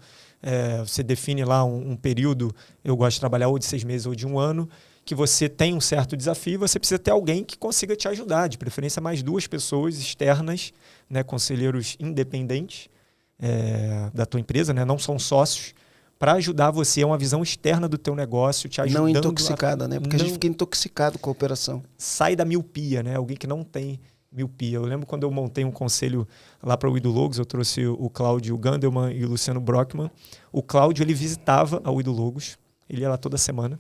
você define lá um período, eu gosto de trabalhar ou de 6 meses ou de 1 ano, que você tem um certo desafio, você precisa ter alguém que consiga te ajudar, de preferência mais 2 pessoas externas, né, conselheiros independentes da tua empresa, né, não são sócios, para ajudar você, é uma visão externa do teu negócio, te ajudando. Não intoxicada, né? Porque a gente fica intoxicado com a operação. Sai da miopia, né? Alguém que não tem miopia. Eu lembro quando eu montei um conselho lá para o Idologos, eu trouxe o Cláudio Gandelman e o Luciano Brockman. O Cláudio, ele visitava a Idologos, ele ia lá toda semana,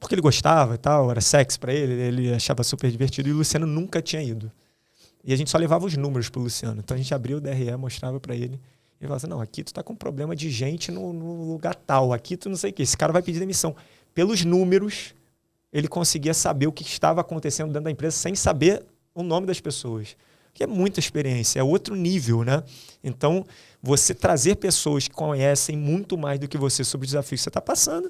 porque ele gostava e tal, era sexy para ele achava super divertido, e o Luciano nunca tinha ido. E a gente só levava os números pro Luciano. Então a gente abria o DRE, mostrava para ele. Ele falava assim, não, aqui tu tá com problema de gente no lugar tal, aqui tu não sei o quê, esse cara vai pedir demissão. Pelos números, ele conseguia saber o que estava acontecendo dentro da empresa sem saber o nome das pessoas. Que é muita experiência, é outro nível, né? Então, você trazer pessoas que conhecem muito mais do que você sobre o desafio que você está passando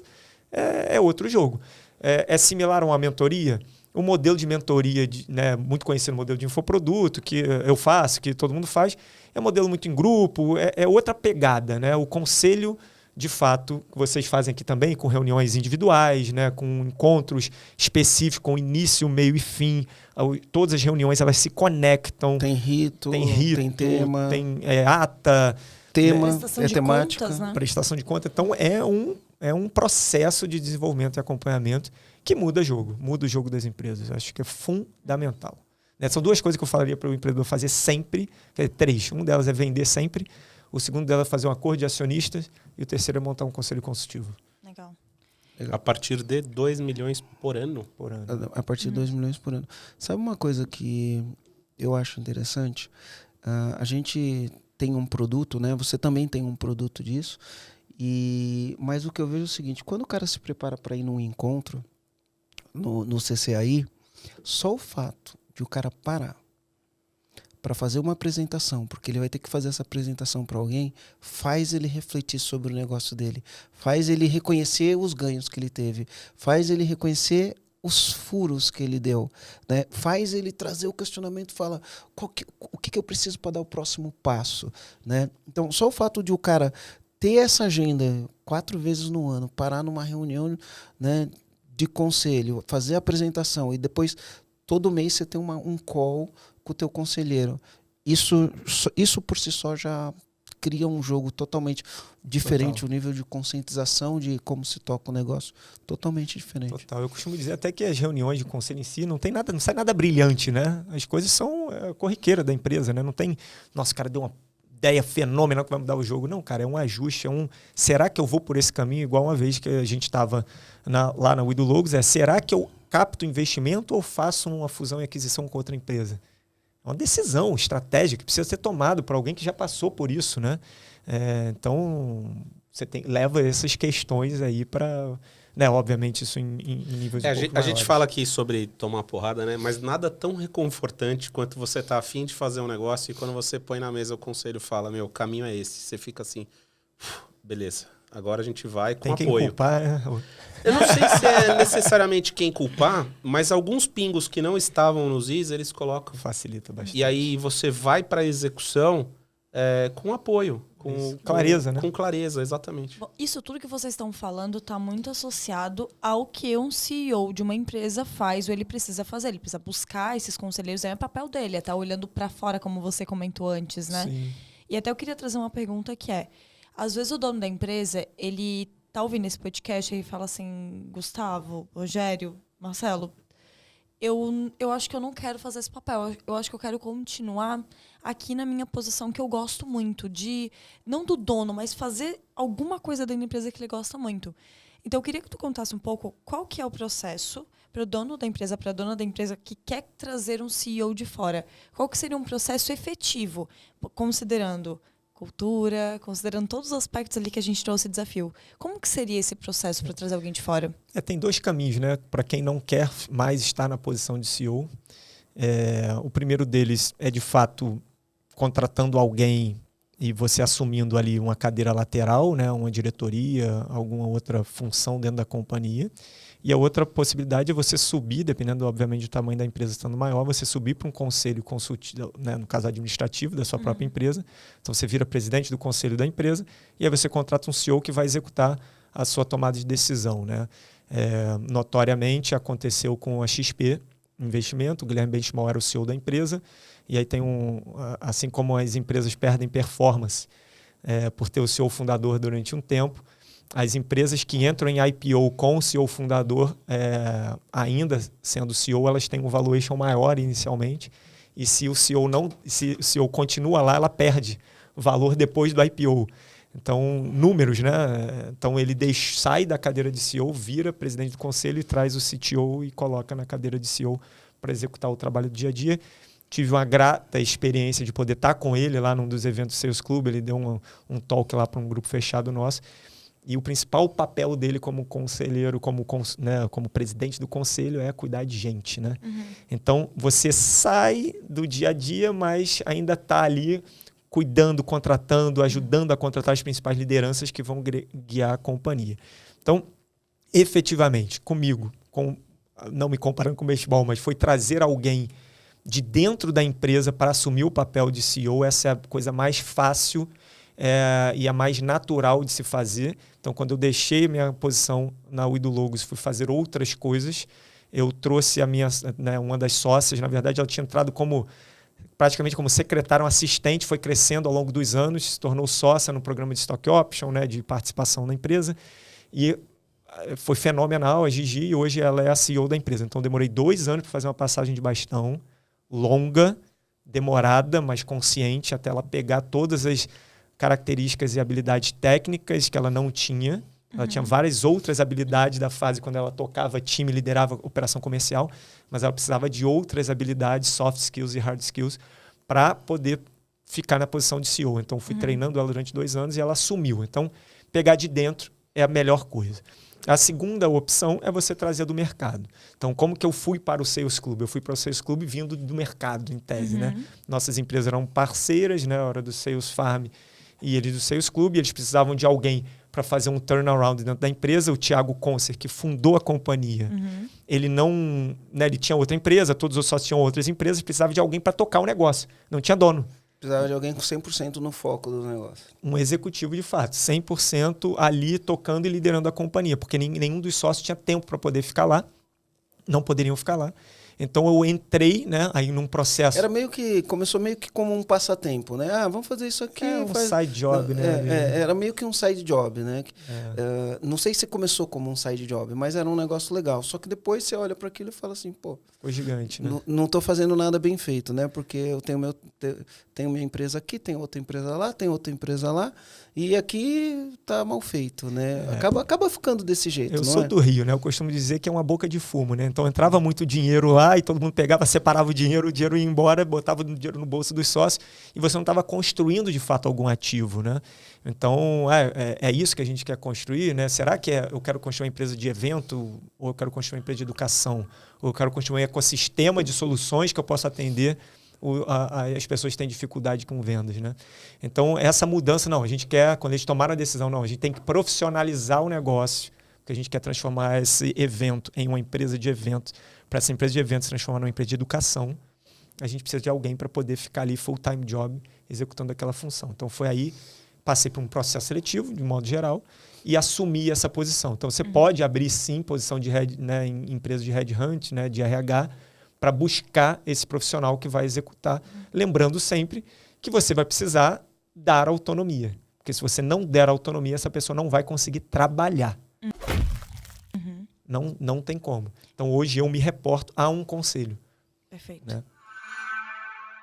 é outro jogo. É similar a uma mentoria? O modelo de mentoria, né, muito conhecido, o modelo de infoproduto, que eu faço, que todo mundo faz, é um modelo muito em grupo, é outra pegada, né? O conselho, de fato, que vocês fazem aqui também, com reuniões individuais, né, com encontros específicos, com início, meio e fim. Todas as reuniões elas se conectam. Tem rito, tem tema. Tem ata. Tema, prestação de temática. Contas, né? Prestação de conta. Então, é um processo de desenvolvimento e acompanhamento que muda o jogo das empresas. Eu acho que é fundamental. São 2 coisas que eu falaria para o empreendedor fazer sempre, 3. Um delas é vender sempre, o segundo delas é fazer um acordo de acionistas e o terceiro é montar um conselho consultivo. Legal. A partir de 2 milhões por ano? A partir de 2 milhões por ano. Sabe uma coisa que eu acho interessante? A gente tem um produto, né? Você também tem um produto disso. Mas o que eu vejo é o seguinte, quando o cara se prepara para ir num encontro, no CCAI, só o fato de o cara parar para fazer uma apresentação, porque ele vai ter que fazer essa apresentação para alguém, faz ele refletir sobre o negócio dele, faz ele reconhecer os ganhos que ele teve, faz ele reconhecer os furos que ele deu, né? Faz ele trazer o questionamento e fala o que eu preciso para dar o próximo passo, né? Então, só o fato de o cara ter essa agenda 4 vezes no ano, parar numa reunião, né, de conselho, fazer a apresentação e depois todo mês você tem um call com o teu conselheiro. Isso por si só já cria um jogo totalmente diferente. Total. O nível de conscientização de como se toca o negócio, totalmente diferente. Total. Eu costumo dizer até que as reuniões de conselho em si não sai nada brilhante, né? As coisas são corriqueira da empresa, né? Não tem, nossa, o cara deu ideia fenomenal que vai mudar o jogo. Não, cara, é um ajuste, será que eu vou por esse caminho? Igual uma vez que a gente estava lá na We Do Logos, será que eu capto investimento ou faço uma fusão e aquisição com outra empresa? É uma decisão estratégica que precisa ser tomada por alguém que já passou por isso, né? Então, você leva essas questões aí para... Né, obviamente, isso em níveis a gente fala aqui sobre tomar porrada, né? Mas nada tão reconfortante quanto você tá afim de fazer um negócio e quando você põe na mesa o conselho fala, meu, o caminho é esse. Você fica assim, beleza, agora a gente vai com tem apoio. Quem culpar, Eu não sei se é necessariamente quem culpar, mas alguns pingos que não estavam nos is, eles colocam. Facilita bastante. E aí você vai para a execução com apoio. Com clareza, né? Com clareza, exatamente. Bom, isso tudo que vocês estão falando está muito associado ao que um CEO de uma empresa faz ou ele precisa fazer. Ele precisa buscar esses conselheiros, é o papel dele, é estar olhando para fora, como você comentou antes, né? Sim. E até eu queria trazer uma pergunta que às vezes o dono da empresa, ele tá ouvindo esse podcast e fala assim, Gustavo, Rogério, Marcelo, eu acho que eu não quero fazer esse papel. Eu acho que eu quero continuar aqui na minha posição que eu gosto muito, não do dono, mas fazer alguma coisa dentro da empresa que ele gosta muito. Então, eu queria que tu contasse um pouco qual que é o processo para o dono da empresa, para a dona da empresa que quer trazer um CEO de fora. Qual que seria um processo efetivo, considerando cultura, considerando todos os aspectos ali que a gente trouxe desafio. Como que seria esse processo para trazer alguém de fora? Tem dois caminhos, né? Para quem não quer mais estar na posição de CEO. O primeiro deles é, de fato, contratando alguém e você assumindo ali uma cadeira lateral, né? Uma diretoria, alguma outra função dentro da companhia. E a outra possibilidade é você subir, dependendo, obviamente, do tamanho da empresa estando maior, você subir para um conselho consultivo, né, no caso administrativo da sua própria empresa. Então, você vira presidente do conselho da empresa e aí você contrata um CEO que vai executar a sua tomada de decisão, né? Notoriamente, aconteceu com a XP Investimento, o Guilherme Benchimol era o CEO da empresa, e aí tem assim como as empresas perdem performance por ter o CEO fundador durante um tempo, as empresas que entram em IPO com o CEO fundador, ainda sendo CEO, elas têm um valuation maior inicialmente. E se o CEO continua lá, ela perde valor depois do IPO. Então, números, né? Então, ele sai da cadeira de CEO, vira presidente do conselho e traz o CTO e coloca na cadeira de CEO para executar o trabalho do dia a dia. Tive uma grata experiência de poder estar com ele lá num dos eventos Sales Club. Ele deu um talk lá para um grupo fechado nosso. E o principal papel dele como conselheiro, como presidente do conselho, é cuidar de gente, né? Uhum. Então, você sai do dia a dia, mas ainda está ali cuidando, contratando, ajudando a contratar as principais lideranças que vão guiar a companhia. Então, efetivamente, comigo, não me comparando com o beisebol, mas foi trazer alguém de dentro da empresa para assumir o papel de CEO. Essa é a coisa mais fácil e a mais natural de se fazer. Então, quando eu deixei minha posição na We Do Logos, fui fazer outras coisas, eu trouxe uma das sócias, na verdade, ela tinha entrado praticamente como secretária, um assistente, foi crescendo ao longo dos anos, se tornou sócia no programa de Stock Option, né, de participação na empresa, e foi fenomenal a Gigi, e hoje ela é a CEO da empresa. Então, demorei 2 anos para fazer uma passagem de bastão, longa, demorada, mas consciente, até ela pegar todas as características e habilidades técnicas que ela não tinha. Ela tinha várias outras habilidades da fase quando ela tocava time, liderava operação comercial, mas ela precisava de outras habilidades, soft skills e hard skills, para poder ficar na posição de CEO. Então, fui treinando ela durante 2 anos e ela assumiu. Então, pegar de dentro é a melhor coisa. A segunda opção é você trazer do mercado. Então, como que eu fui para o Sales Club? Eu fui para o Sales Club vindo do mercado, em tese, né? Nossas empresas eram parceiras, né? A hora do Sales Farm e eles do Sales Club, eles precisavam de alguém para fazer um turnaround dentro da empresa. O Thiago Concer, que fundou a companhia, ele não... Né, ele tinha outra empresa, todos os sócios tinham outras empresas, precisava de alguém para tocar o negócio. Não tinha dono. Precisava de alguém com 100% no foco do negócio. Um executivo de fato, 100% ali tocando e liderando a companhia, porque nenhum dos sócios tinha tempo para poder ficar lá, não poderiam ficar lá. Então eu entrei, né, aí num processo. Começou meio que como um passatempo, né? Vamos fazer isso aqui. Um side job, né? Era meio que um side job, né? Não sei se começou como um side job, mas era um negócio legal. Só que depois você olha para aquilo e fala assim, pô... Ficou gigante, né? Não estou fazendo nada bem feito, né? Porque eu tenho minha empresa aqui, tenho outra empresa lá, tenho outra empresa lá, e aqui tá mal feito, né? Acaba ficando desse jeito, Eu sou do Rio, né? Eu costumo dizer que é uma boca de fumo, né? Então entrava muito dinheiro lá e todo mundo pegava, separava o dinheiro ia embora, botava o dinheiro no bolso dos sócios e você não estava construindo de fato algum ativo, né? Então é isso que a gente quer construir, né? Será que eu quero construir uma empresa de evento ou eu quero construir uma empresa de educação ou eu quero construir um ecossistema de soluções que eu possa atender as pessoas que têm dificuldade com vendas, né? Então, essa mudança, não, a gente quer, quando eles tomaram a decisão, não, a gente tem que profissionalizar o negócio, porque a gente quer transformar esse evento em uma empresa de eventos. Para essa empresa de eventos se transformar numa empresa de educação, a gente precisa de alguém para poder ficar ali full-time job, executando aquela função. Então, foi aí, passei por um processo seletivo, de modo geral, e assumi essa posição. Então, você pode abrir, sim, posição de em empresa de headhunt, né, de RH, para buscar esse profissional que vai executar. Lembrando sempre que você vai precisar dar autonomia. Porque se você não der autonomia, essa pessoa não vai conseguir trabalhar. Não tem como. Então, hoje eu me reporto a um conselho. Perfeito. Né?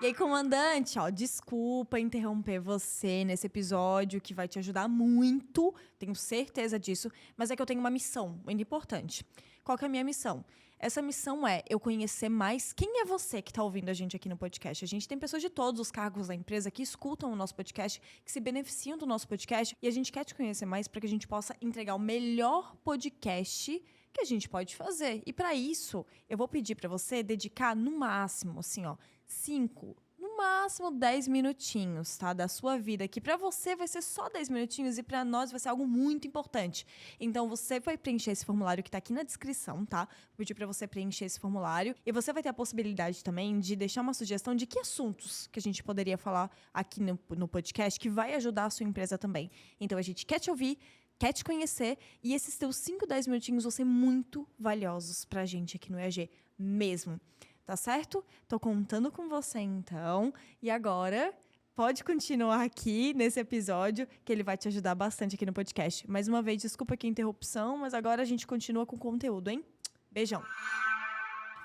E aí, comandante, desculpa interromper você nesse episódio que vai te ajudar muito, tenho certeza disso, mas é que eu tenho uma missão muito importante. Qual que é a minha missão? Essa missão é eu conhecer mais quem é você que está ouvindo a gente aqui no podcast. A gente tem pessoas de todos os cargos da empresa que escutam o nosso podcast, que se beneficiam do nosso podcast, e a gente quer te conhecer mais para que a gente possa entregar o melhor podcast que a gente pode fazer. E para isso, eu vou pedir para você dedicar no máximo, 5, no máximo 10 minutinhos, tá? Da sua vida, que para você vai ser só 10 minutinhos e para nós vai ser algo muito importante. Então, você vai preencher esse formulário que tá aqui na descrição, tá? Vou pedir para você preencher esse formulário e você vai ter a possibilidade também de deixar uma sugestão de que assuntos que a gente poderia falar aqui no podcast que vai ajudar a sua empresa também. Então, a gente quer te ouvir, quer te conhecer e esses teus 5, 10 minutinhos vão ser muito valiosos pra gente aqui no EAG, mesmo. Tá certo? Tô contando com você, então. E agora, pode continuar aqui nesse episódio, que ele vai te ajudar bastante aqui no podcast. Mais uma vez, desculpa aqui a interrupção, mas agora a gente continua com o conteúdo, hein? Beijão.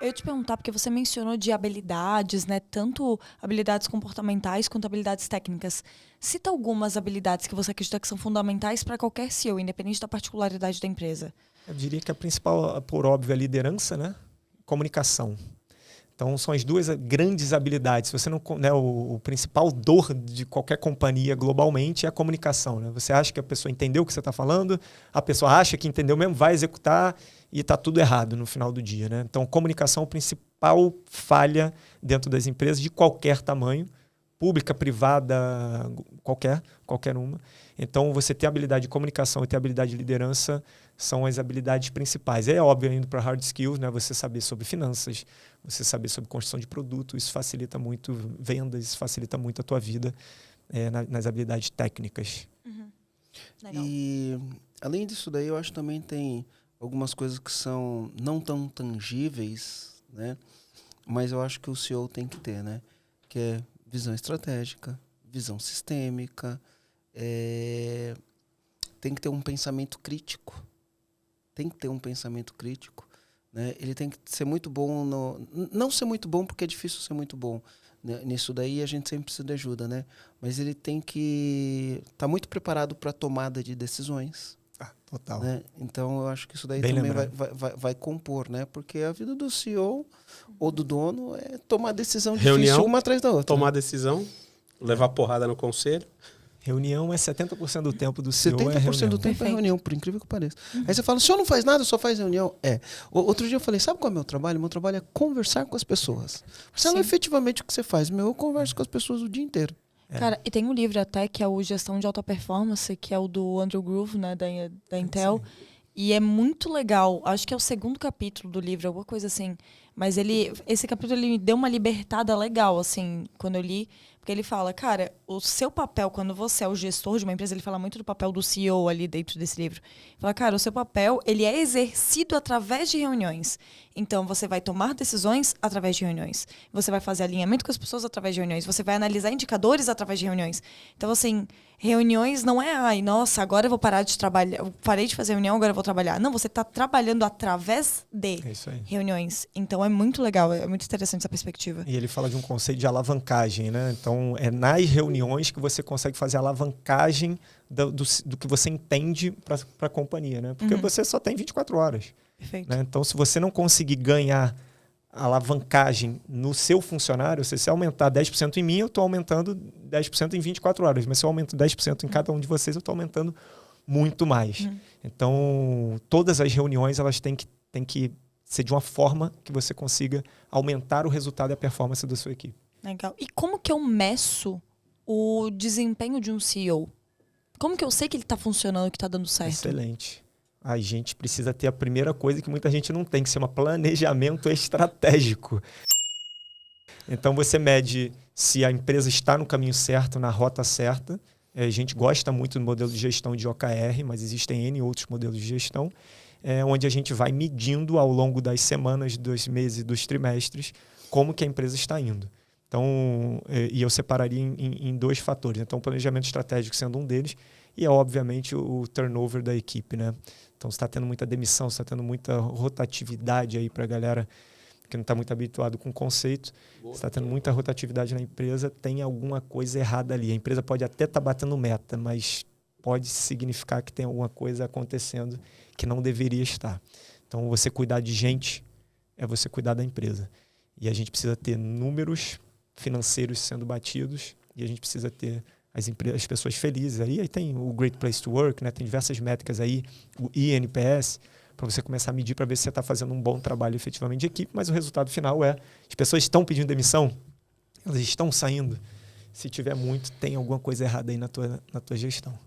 Eu ia te perguntar, porque você mencionou de habilidades, né? Tanto habilidades comportamentais quanto habilidades técnicas. Cita algumas habilidades que você acredita que são fundamentais para qualquer CEO, independente da particularidade da empresa. Eu diria que a principal, por óbvio, é a liderança, né? Comunicação. Então, são as duas grandes habilidades. Você não, né, o principal dor de qualquer companhia globalmente é a comunicação. Né? Você acha que a pessoa entendeu o que você está falando, a pessoa acha que entendeu mesmo, vai executar e está tudo errado no final do dia. Né? Então, comunicação é a principal falha dentro das empresas de qualquer tamanho, pública, privada, qualquer uma. Então, você ter habilidade de comunicação e ter habilidade de liderança são as habilidades principais. É óbvio, indo para hard skills, né? Você saber sobre finanças, você saber sobre construção de produto, isso facilita muito vendas, isso facilita muito a tua vida nas habilidades técnicas. Legal. E, além disso daí, eu acho que também tem algumas coisas que são não tão tangíveis, né? Mas eu acho que o CEO tem que ter, né? Que é visão estratégica, visão sistêmica, tem que ter um pensamento crítico. Tem que ter um pensamento crítico. Né? Ele tem que ser muito bom não ser muito bom, porque é difícil ser muito bom. Né? Nisso daí a gente sempre precisa de ajuda, né? Mas ele tem que estar muito preparado para a tomada de decisões. Total. Né? Então eu acho que isso daí Bem também lembrado. vai compor, né? Porque a vida do CEO ou do dono é tomar decisão Reunião, difícil uma atrás da outra. Tomar decisão, levar porrada no conselho. Reunião é 70% do tempo do CEO. 70% do tempo é reunião, por incrível que pareça. Aí você fala, o senhor não faz nada, só faz reunião? Outro dia eu falei, sabe qual é o meu trabalho? Meu trabalho é conversar com as pessoas. Você não é efetivamente o que você faz. Eu converso com as pessoas o dia inteiro. Cara, e tem um livro até que é o Gestão de Alta Performance, que é o do Andrew Groove, né, da Intel. Sim. E é muito legal. Acho que é o 2º capítulo do livro, alguma coisa assim. Mas esse capítulo ele me deu uma libertada legal, assim, quando eu li. Porque ele fala, cara, o seu papel, quando você é o gestor de uma empresa, ele fala muito do papel do CEO ali dentro desse livro. Ele fala, cara, o seu papel, ele é exercido através de reuniões. Então, você vai tomar decisões através de reuniões. Você vai fazer alinhamento com as pessoas através de reuniões. Você vai analisar indicadores através de reuniões. Então, assim, reuniões não é, ai, nossa, agora eu vou parar de trabalhar. Eu parei de fazer reunião, agora eu vou trabalhar. Não, você está trabalhando através de reuniões. Então, é muito legal, é muito interessante essa perspectiva. E ele fala de um conceito de alavancagem, né? Então, é nas reuniões que você consegue fazer a alavancagem do que você entende para a companhia, né? Porque você só tem 24 horas. Perfeito. Né? Então, se você não conseguir ganhar alavancagem no seu funcionário, se aumentar 10% em mim, eu estou aumentando 10% em 24 horas. Mas se eu aumento 10% em cada um de vocês, eu estou aumentando muito mais. Então, todas as reuniões elas têm que ser de uma forma que você consiga aumentar o resultado e a performance da sua equipe. Legal. E como que eu meço o desempenho de um CEO? Como que eu sei que ele está funcionando, que está dando certo? Excelente. A gente precisa ter a primeira coisa que muita gente não tem, que se chama planejamento estratégico. Então você mede se a empresa está no caminho certo, na rota certa. A gente gosta muito do modelo de gestão de OKR, mas existem N outros modelos de gestão, onde a gente vai medindo ao longo das semanas, dos meses e dos trimestres como que a empresa está indo. Então, e eu separaria em dois fatores. Então, o planejamento estratégico sendo um deles e, obviamente, o turnover da equipe, né? Então, você está tendo muita demissão, você está tendo muita rotatividade aí para a galera que não está muito habituado com o conceito. Você está tendo muita rotatividade na empresa, tem alguma coisa errada ali. A empresa pode até estar batendo meta, mas pode significar que tem alguma coisa acontecendo que não deveria estar. Então, você cuidar de gente é você cuidar da empresa. E a gente precisa ter números financeiros sendo batidos e a gente precisa ter as pessoas felizes. Aí tem o Great Place to Work, né? Tem diversas métricas aí, o INPS, para você começar a medir para ver se você está fazendo um bom trabalho efetivamente de equipe, mas o resultado final é, as pessoas estão pedindo demissão, elas estão saindo. Se tiver muito, tem alguma coisa errada aí na tua gestão.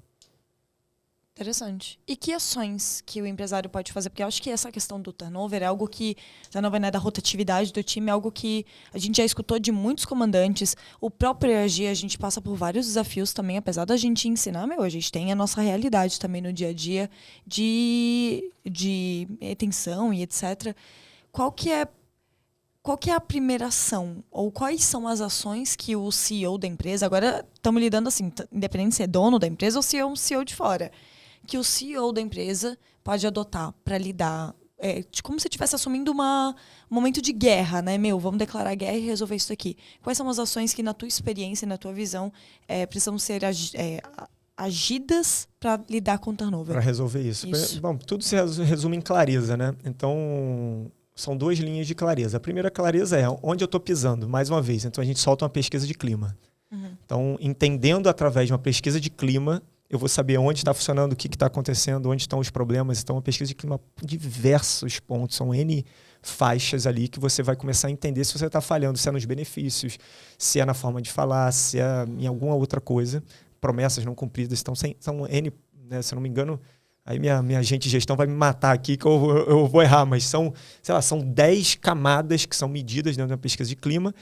Interessante. E que ações que o empresário pode fazer? Porque eu acho que essa questão do turnover é algo que, turnover, né, da rotatividade do time, é algo que a gente já escutou de muitos comandantes. O próprio EAG, a gente passa por vários desafios também, apesar da gente ensinar, a gente tem a nossa realidade também no dia a dia de retenção e etc. Qual que é a primeira ação? Ou quais são as ações que o CEO da empresa, agora estamos lidando assim, independente se é dono da empresa ou se é um CEO de fora, que o CEO da empresa pode adotar para lidar, como se estivesse assumindo um momento de guerra, né? Vamos declarar guerra e resolver isso aqui. Quais são as ações que, na tua experiência e na tua visão, precisam ser agidas para lidar com o turnover? Para resolver isso. Bom, tudo se resume em clareza, né? Então, são duas linhas de clareza. A primeira clareza é onde eu estou pisando, mais uma vez. Então, a gente solta uma pesquisa de clima. Então, entendendo através de uma pesquisa de clima, eu vou saber onde está funcionando, o que está acontecendo, onde estão os problemas. Então, uma pesquisa de clima por diversos pontos. São N faixas ali que você vai começar a entender se você está falhando, se é nos benefícios, se é na forma de falar, se é em alguma outra coisa. Promessas não cumpridas. Então, são N, né, se eu não me engano, aí minha agente de gestão vai me matar aqui que eu vou errar, mas são 10 camadas que são medidas dentro da pesquisa de clima,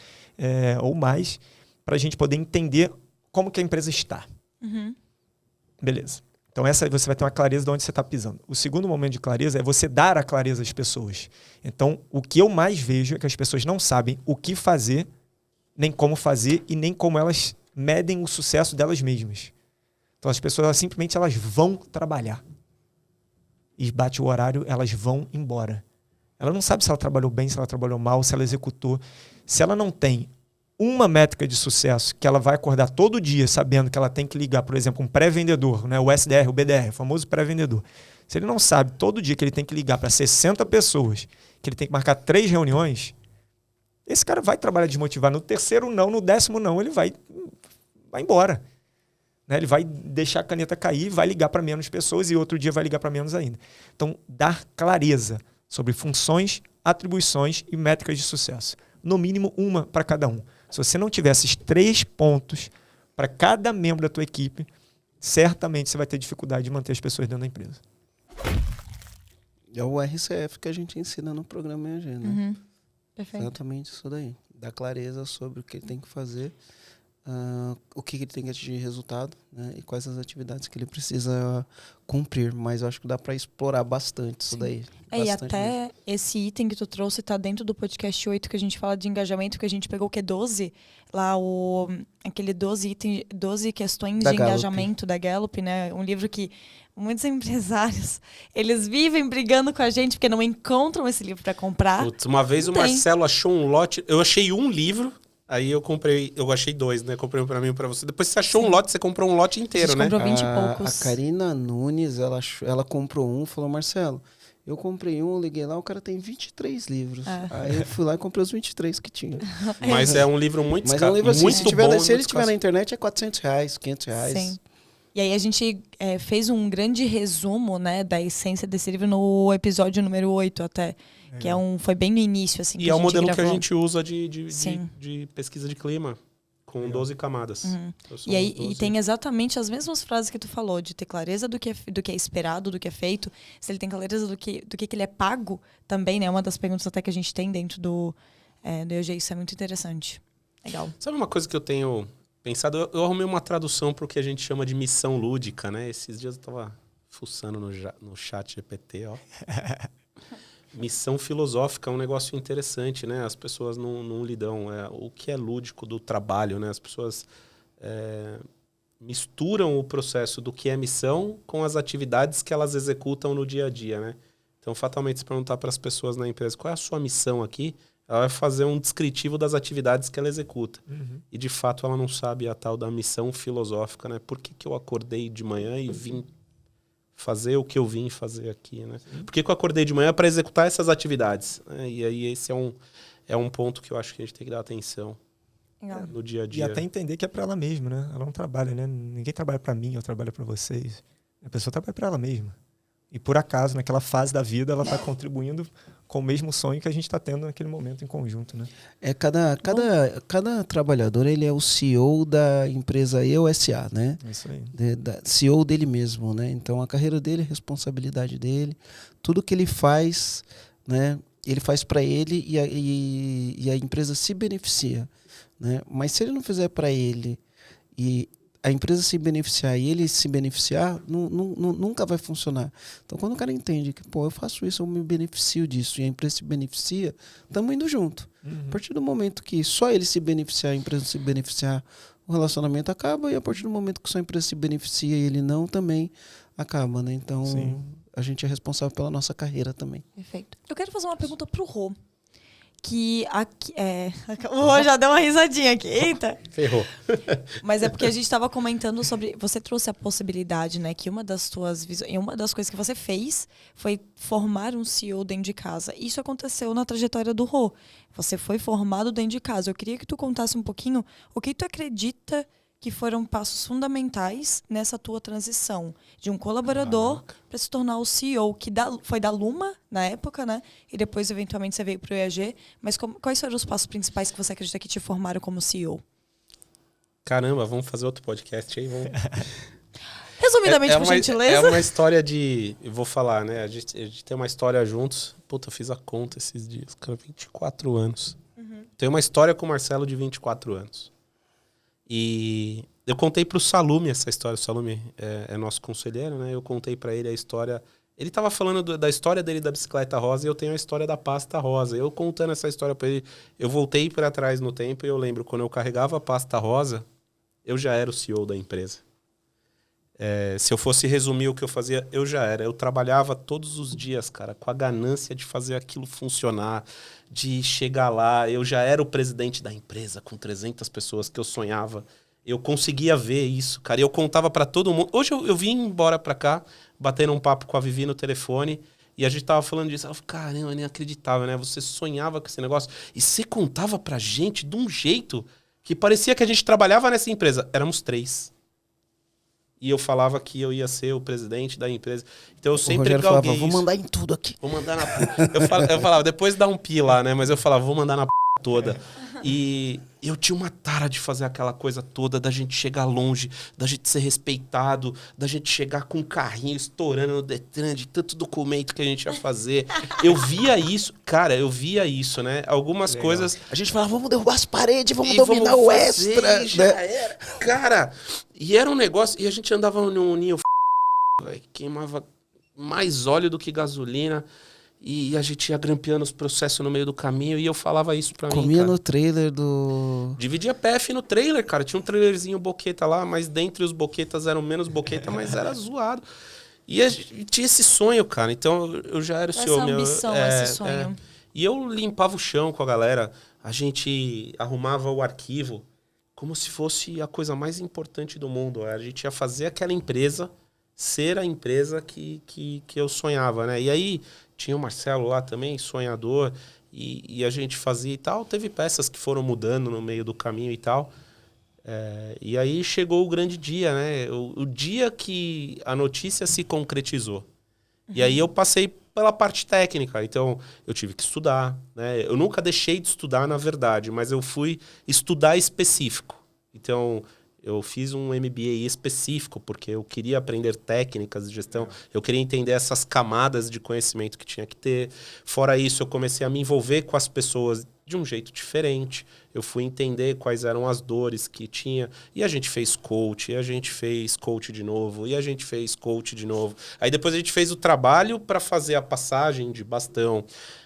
ou mais, para a gente poder entender como que a empresa está. Beleza. Então, essa você vai ter uma clareza de onde você está pisando. O segundo momento de clareza é você dar a clareza às pessoas. Então, o que eu mais vejo é que as pessoas não sabem o que fazer, nem como fazer e nem como elas medem o sucesso delas mesmas. Então, as pessoas simplesmente vão trabalhar. E bate o horário, elas vão embora. Ela não sabe se ela trabalhou bem, se ela trabalhou mal, se ela executou. Se ela não tem uma métrica de sucesso que ela vai acordar todo dia sabendo que ela tem que ligar, por exemplo, um pré-vendedor, né? O SDR, o BDR, o famoso pré-vendedor. Se ele não sabe todo dia que ele tem que ligar para 60 pessoas, que ele tem que marcar 3 reuniões, esse cara vai trabalhar desmotivado. No terceiro não, no 10º não, ele vai embora. Né? Ele vai deixar a caneta cair, vai ligar para menos pessoas e outro dia vai ligar para menos ainda. Então, dar clareza sobre funções, atribuições e métricas de sucesso. No mínimo uma para cada um. Se você não tiver esses 3 pontos para cada membro da tua equipe, certamente você vai ter dificuldade de manter as pessoas dentro da empresa. É o RCF que a gente ensina no programa EAG, né? Perfeito. Exatamente isso daí. Dar clareza sobre o que ele tem que fazer, o que ele tem que atingir resultado, né? E quais as atividades que ele precisa cumprir. Mas eu acho que dá para explorar bastante isso daí. E Bastante até mesmo. esse item que tu trouxe tá dentro do podcast 8 que a gente fala de engajamento, que a gente pegou o que é 12, lá aquele 12 itens, 12 questões Da de Gallup. engajamento da Gallup, né? Um livro que muitos empresários, eles vivem brigando com a gente porque não encontram esse livro para comprar. Putz, uma vez o Tem. Marcelo achou um lote, eu achei um livro, aí eu achei 2, né? Comprei um pra mim e um pra você. Depois você achou um lote, você comprou um lote inteiro, A gente né? comprou 20 e A poucos. Karina Nunes, ela comprou um, falou, Marcelo, eu comprei um, liguei lá, o cara tem 23 livros. Aí eu fui lá e comprei os 23 que tinha. Mas é um livro muito Mas é um livro assim, muito se, bom, se ele muito tiver escasso. na internet é R$400, R$500. Sim. E aí a gente fez um grande resumo, né, da essência desse livro no episódio número 8 até. Que foi bem no início, assim, E que é a o gente modelo gravou. que a gente usa Sim. de pesquisa de clima, com 12 camadas. Então, são E aí os 12. tem exatamente as mesmas frases que tu falou, de ter clareza do que é esperado, do que é feito, se ele tem clareza do que ele é pago também, né? Uma das perguntas até que a gente tem dentro do EOG, isso é muito interessante. Legal. Sabe uma coisa que eu tenho pensado? Eu arrumei uma tradução para o que a gente chama de missão lúdica, né? Esses dias eu tava fuçando no chat GPT, ó. Missão filosófica é um negócio interessante, né? As pessoas não lidam. O que é lúdico do trabalho, né? As pessoas misturam o processo do que é missão com as atividades que elas executam no dia a dia, né? Então, fatalmente, se perguntar para as pessoas na empresa qual é a sua missão aqui, ela vai fazer um descritivo das atividades que ela executa. E, de fato, ela não sabe a tal da missão filosófica, né? Por que eu acordei de manhã e vim fazer o que eu vim fazer aqui, né? Por que eu acordei de manhã para executar essas atividades? Né? E aí esse é um ponto que eu acho que a gente tem que dar atenção Legal. no dia a E dia. até entender que é para ela mesma, né? Ela não trabalha, né? Ninguém trabalha para mim, eu trabalho para vocês. A pessoa trabalha para ela mesma. E por acaso, naquela fase da vida, ela está contribuindo com o mesmo sonho que a gente está tendo naquele momento em conjunto, né? Cada trabalhador, ele é o CEO da empresa EOSA, né? É isso aí. CEO dele mesmo, né? Então, a carreira dele, a responsabilidade dele, tudo que ele faz, né? Ele faz para ele e a empresa se beneficia, né? Mas se ele não fizer para ele e a empresa se beneficiar e ele se beneficiar, nunca vai funcionar. Então, quando o cara entende que, pô, eu faço isso, eu me beneficio disso, e a empresa se beneficia, estamos indo junto. A partir do momento que só ele se beneficiar, a empresa se beneficiar, o relacionamento acaba, e a partir do momento que só a empresa se beneficia e ele não, também acaba, né? Então, Sim. a gente é responsável pela nossa carreira também. Perfeito. Eu quero fazer uma pergunta pro Rô. Que aqui, o Rô já deu uma risadinha aqui. Eita! Ferrou. Mas é porque a gente estava comentando sobre... Você trouxe a possibilidade, né? Que uma das tuas visões... E uma das coisas que você fez foi formar um CEO dentro de casa. Isso aconteceu na trajetória do Rô. Você foi formado dentro de casa. Eu queria que tu contasse um pouquinho o que tu acredita que foram passos fundamentais nessa tua transição de um colaborador para se tornar o CEO, que foi da Luma na época, né? E depois, eventualmente, você veio para o EAG. Mas quais foram os passos principais que você acredita que te formaram como CEO? Caramba, vamos fazer outro podcast aí? Vamos... Resumidamente, por gentileza. É uma história de... Eu vou falar, né? A gente tem uma história juntos. Puta, eu fiz a conta esses dias. Cara, 24 anos. Tem uma história com o Marcelo de 24 anos. E eu contei pro Salume essa história. O Salume é nosso conselheiro, né? Eu contei para ele a história. Ele tava falando da história dele da bicicleta rosa e eu tenho a história da pasta rosa. Eu contando essa história para ele, eu voltei para trás no tempo e eu lembro quando eu carregava a pasta rosa, eu já era o CEO da empresa. Se eu fosse resumir o que eu fazia, eu já era. Eu trabalhava todos os dias, cara, com a ganância de fazer aquilo funcionar, de chegar lá. Eu já era o presidente da empresa, com 300 pessoas que eu sonhava. Eu conseguia ver isso, cara. E eu contava pra todo mundo. Hoje eu vim embora pra cá, batendo um papo com a Vivi no telefone, e a gente tava falando disso. Ela falou, caramba, nem acreditava, né? Você sonhava com esse negócio. E você contava pra gente de um jeito que parecia que a gente trabalhava nessa empresa. Éramos 3. E eu falava que eu ia ser o presidente da empresa. Então eu sempre galguei falava, vou mandar em tudo aqui. Vou mandar na... eu falava, depois dá um pi lá, né? Mas eu falava, vou mandar na toda. E eu tinha uma tara de fazer aquela coisa toda, da gente chegar longe, da gente ser respeitado, da gente chegar com um carrinho estourando no Detran, de tanto documento que a gente ia fazer. Eu via isso, cara, né? Algumas coisas... A gente falava, vamos derrubar as paredes, vamos dominar o extra. Já era. Cara, e era um negócio... E a gente andava num ninho... queimava mais óleo do que gasolina... E a gente ia grampeando os processos no meio do caminho. E eu falava isso pra mim, Comia cara. no trailer do... Dividia PF no trailer, cara. Tinha um trailerzinho boqueta lá, mas dentre os boquetas eram menos boqueta, mas era zoado. E tinha esse sonho, cara. Então eu já era o senhor meu. Essa ambição, esse sonho. E eu limpava o chão com a galera. A gente arrumava o arquivo como se fosse a coisa mais importante do mundo. A gente ia fazer aquela empresa ser a empresa que eu sonhava, né? E aí... Tinha o Marcelo lá também, sonhador, e a gente fazia e tal. Teve peças que foram mudando no meio do caminho e tal. E aí chegou o grande dia, né? O dia que a notícia se concretizou. E aí eu passei pela parte técnica. Então, eu tive que estudar, né? Eu nunca deixei de estudar, na verdade, mas eu fui estudar específico. Então... Eu fiz um MBA específico, porque eu queria aprender técnicas de gestão, eu queria entender essas camadas de conhecimento que tinha que ter. Fora isso, eu comecei a me envolver com as pessoas de um jeito diferente. Eu fui entender quais eram as dores que tinha. E a gente fez coach, e a gente fez coach de novo, e a gente fez coach de novo. Aí depois a gente fez o trabalho para fazer a passagem de bastão.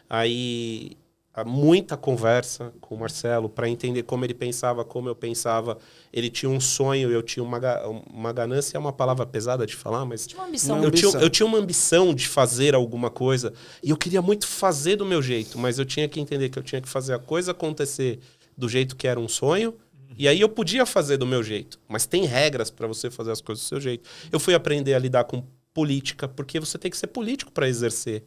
Aí... muita conversa com o Marcelo para entender como ele pensava, como eu pensava. Ele tinha um sonho, eu tinha uma ganância, é uma palavra pesada de falar, mas... Tinha uma ambição. Eu tinha uma ambição de fazer alguma coisa e eu queria muito fazer do meu jeito, mas eu tinha que entender que eu tinha que fazer a coisa acontecer do jeito que era um sonho e aí eu podia fazer do meu jeito, mas tem regras para você fazer as coisas do seu jeito. Eu fui aprender a lidar com política, porque você tem que ser político para exercer.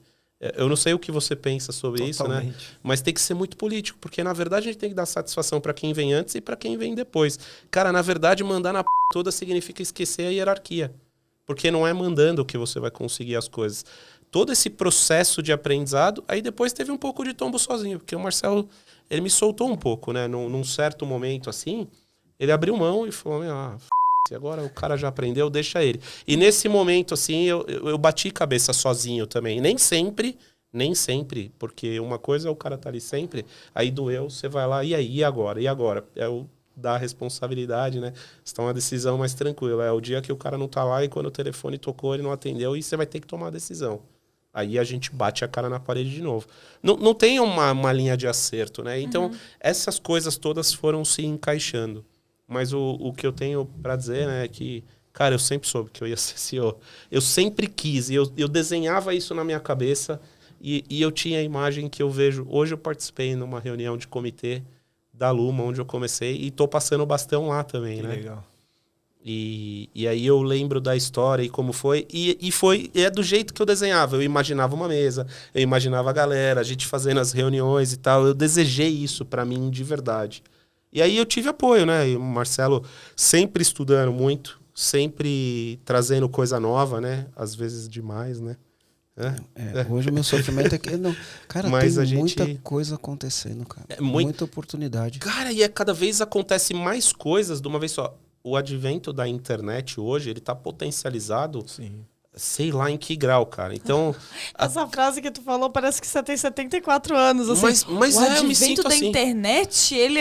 Eu não sei o que você pensa sobre isso, né? Mas tem que ser muito político, porque na verdade a gente tem que dar satisfação para quem vem antes e para quem vem depois. Cara, na verdade, mandar na toda significa esquecer a hierarquia. Porque não é mandando que você vai conseguir as coisas. Todo esse processo de aprendizado, aí depois teve um pouco de tombo sozinho, porque o Marcelo, ele me soltou um pouco, né? Num certo momento assim, ele abriu mão e falou, agora o cara já aprendeu, deixa ele. E nesse momento, assim, eu bati cabeça sozinho também. Nem sempre, porque uma coisa é o cara tá ali sempre, aí doeu, você vai lá, e aí, e agora? E agora? É o da responsabilidade, né? Você toma uma decisão mais tranquila. É o dia que o cara não tá lá e quando o telefone tocou, ele não atendeu, e você vai ter que tomar a decisão. Aí a gente bate a cara na parede de novo. Não tem uma linha de acerto, né? Então, essas coisas todas foram se encaixando. Mas o que eu tenho para dizer, né, é que, cara, eu sempre soube que eu ia ser CEO. Eu sempre quis, e eu desenhava isso na minha cabeça e eu tinha a imagem que eu vejo. Hoje eu participei numa reunião de comitê da Luma, onde eu comecei, e tô passando o bastão lá também, né? Legal. E aí eu lembro da história e como foi. É do jeito que eu desenhava. Eu imaginava uma mesa, eu imaginava a galera, a gente fazendo as reuniões e tal. Eu desejei isso para mim de verdade. E aí eu tive apoio, né? E o Marcelo sempre estudando muito, sempre trazendo coisa nova, né? Às vezes demais, né? Hoje o meu sofrimento é que... Não, cara, mas tem muita coisa acontecendo, cara. Muita oportunidade. Cara, e cada vez acontece mais coisas de uma vez só. O advento da internet hoje, ele tá potencializado... Sim. Sei lá em que grau, cara. Então... Essa frase que tu falou parece que você tem 74 anos. Assim. Mas o eu me advento sinto da assim. internet, ele...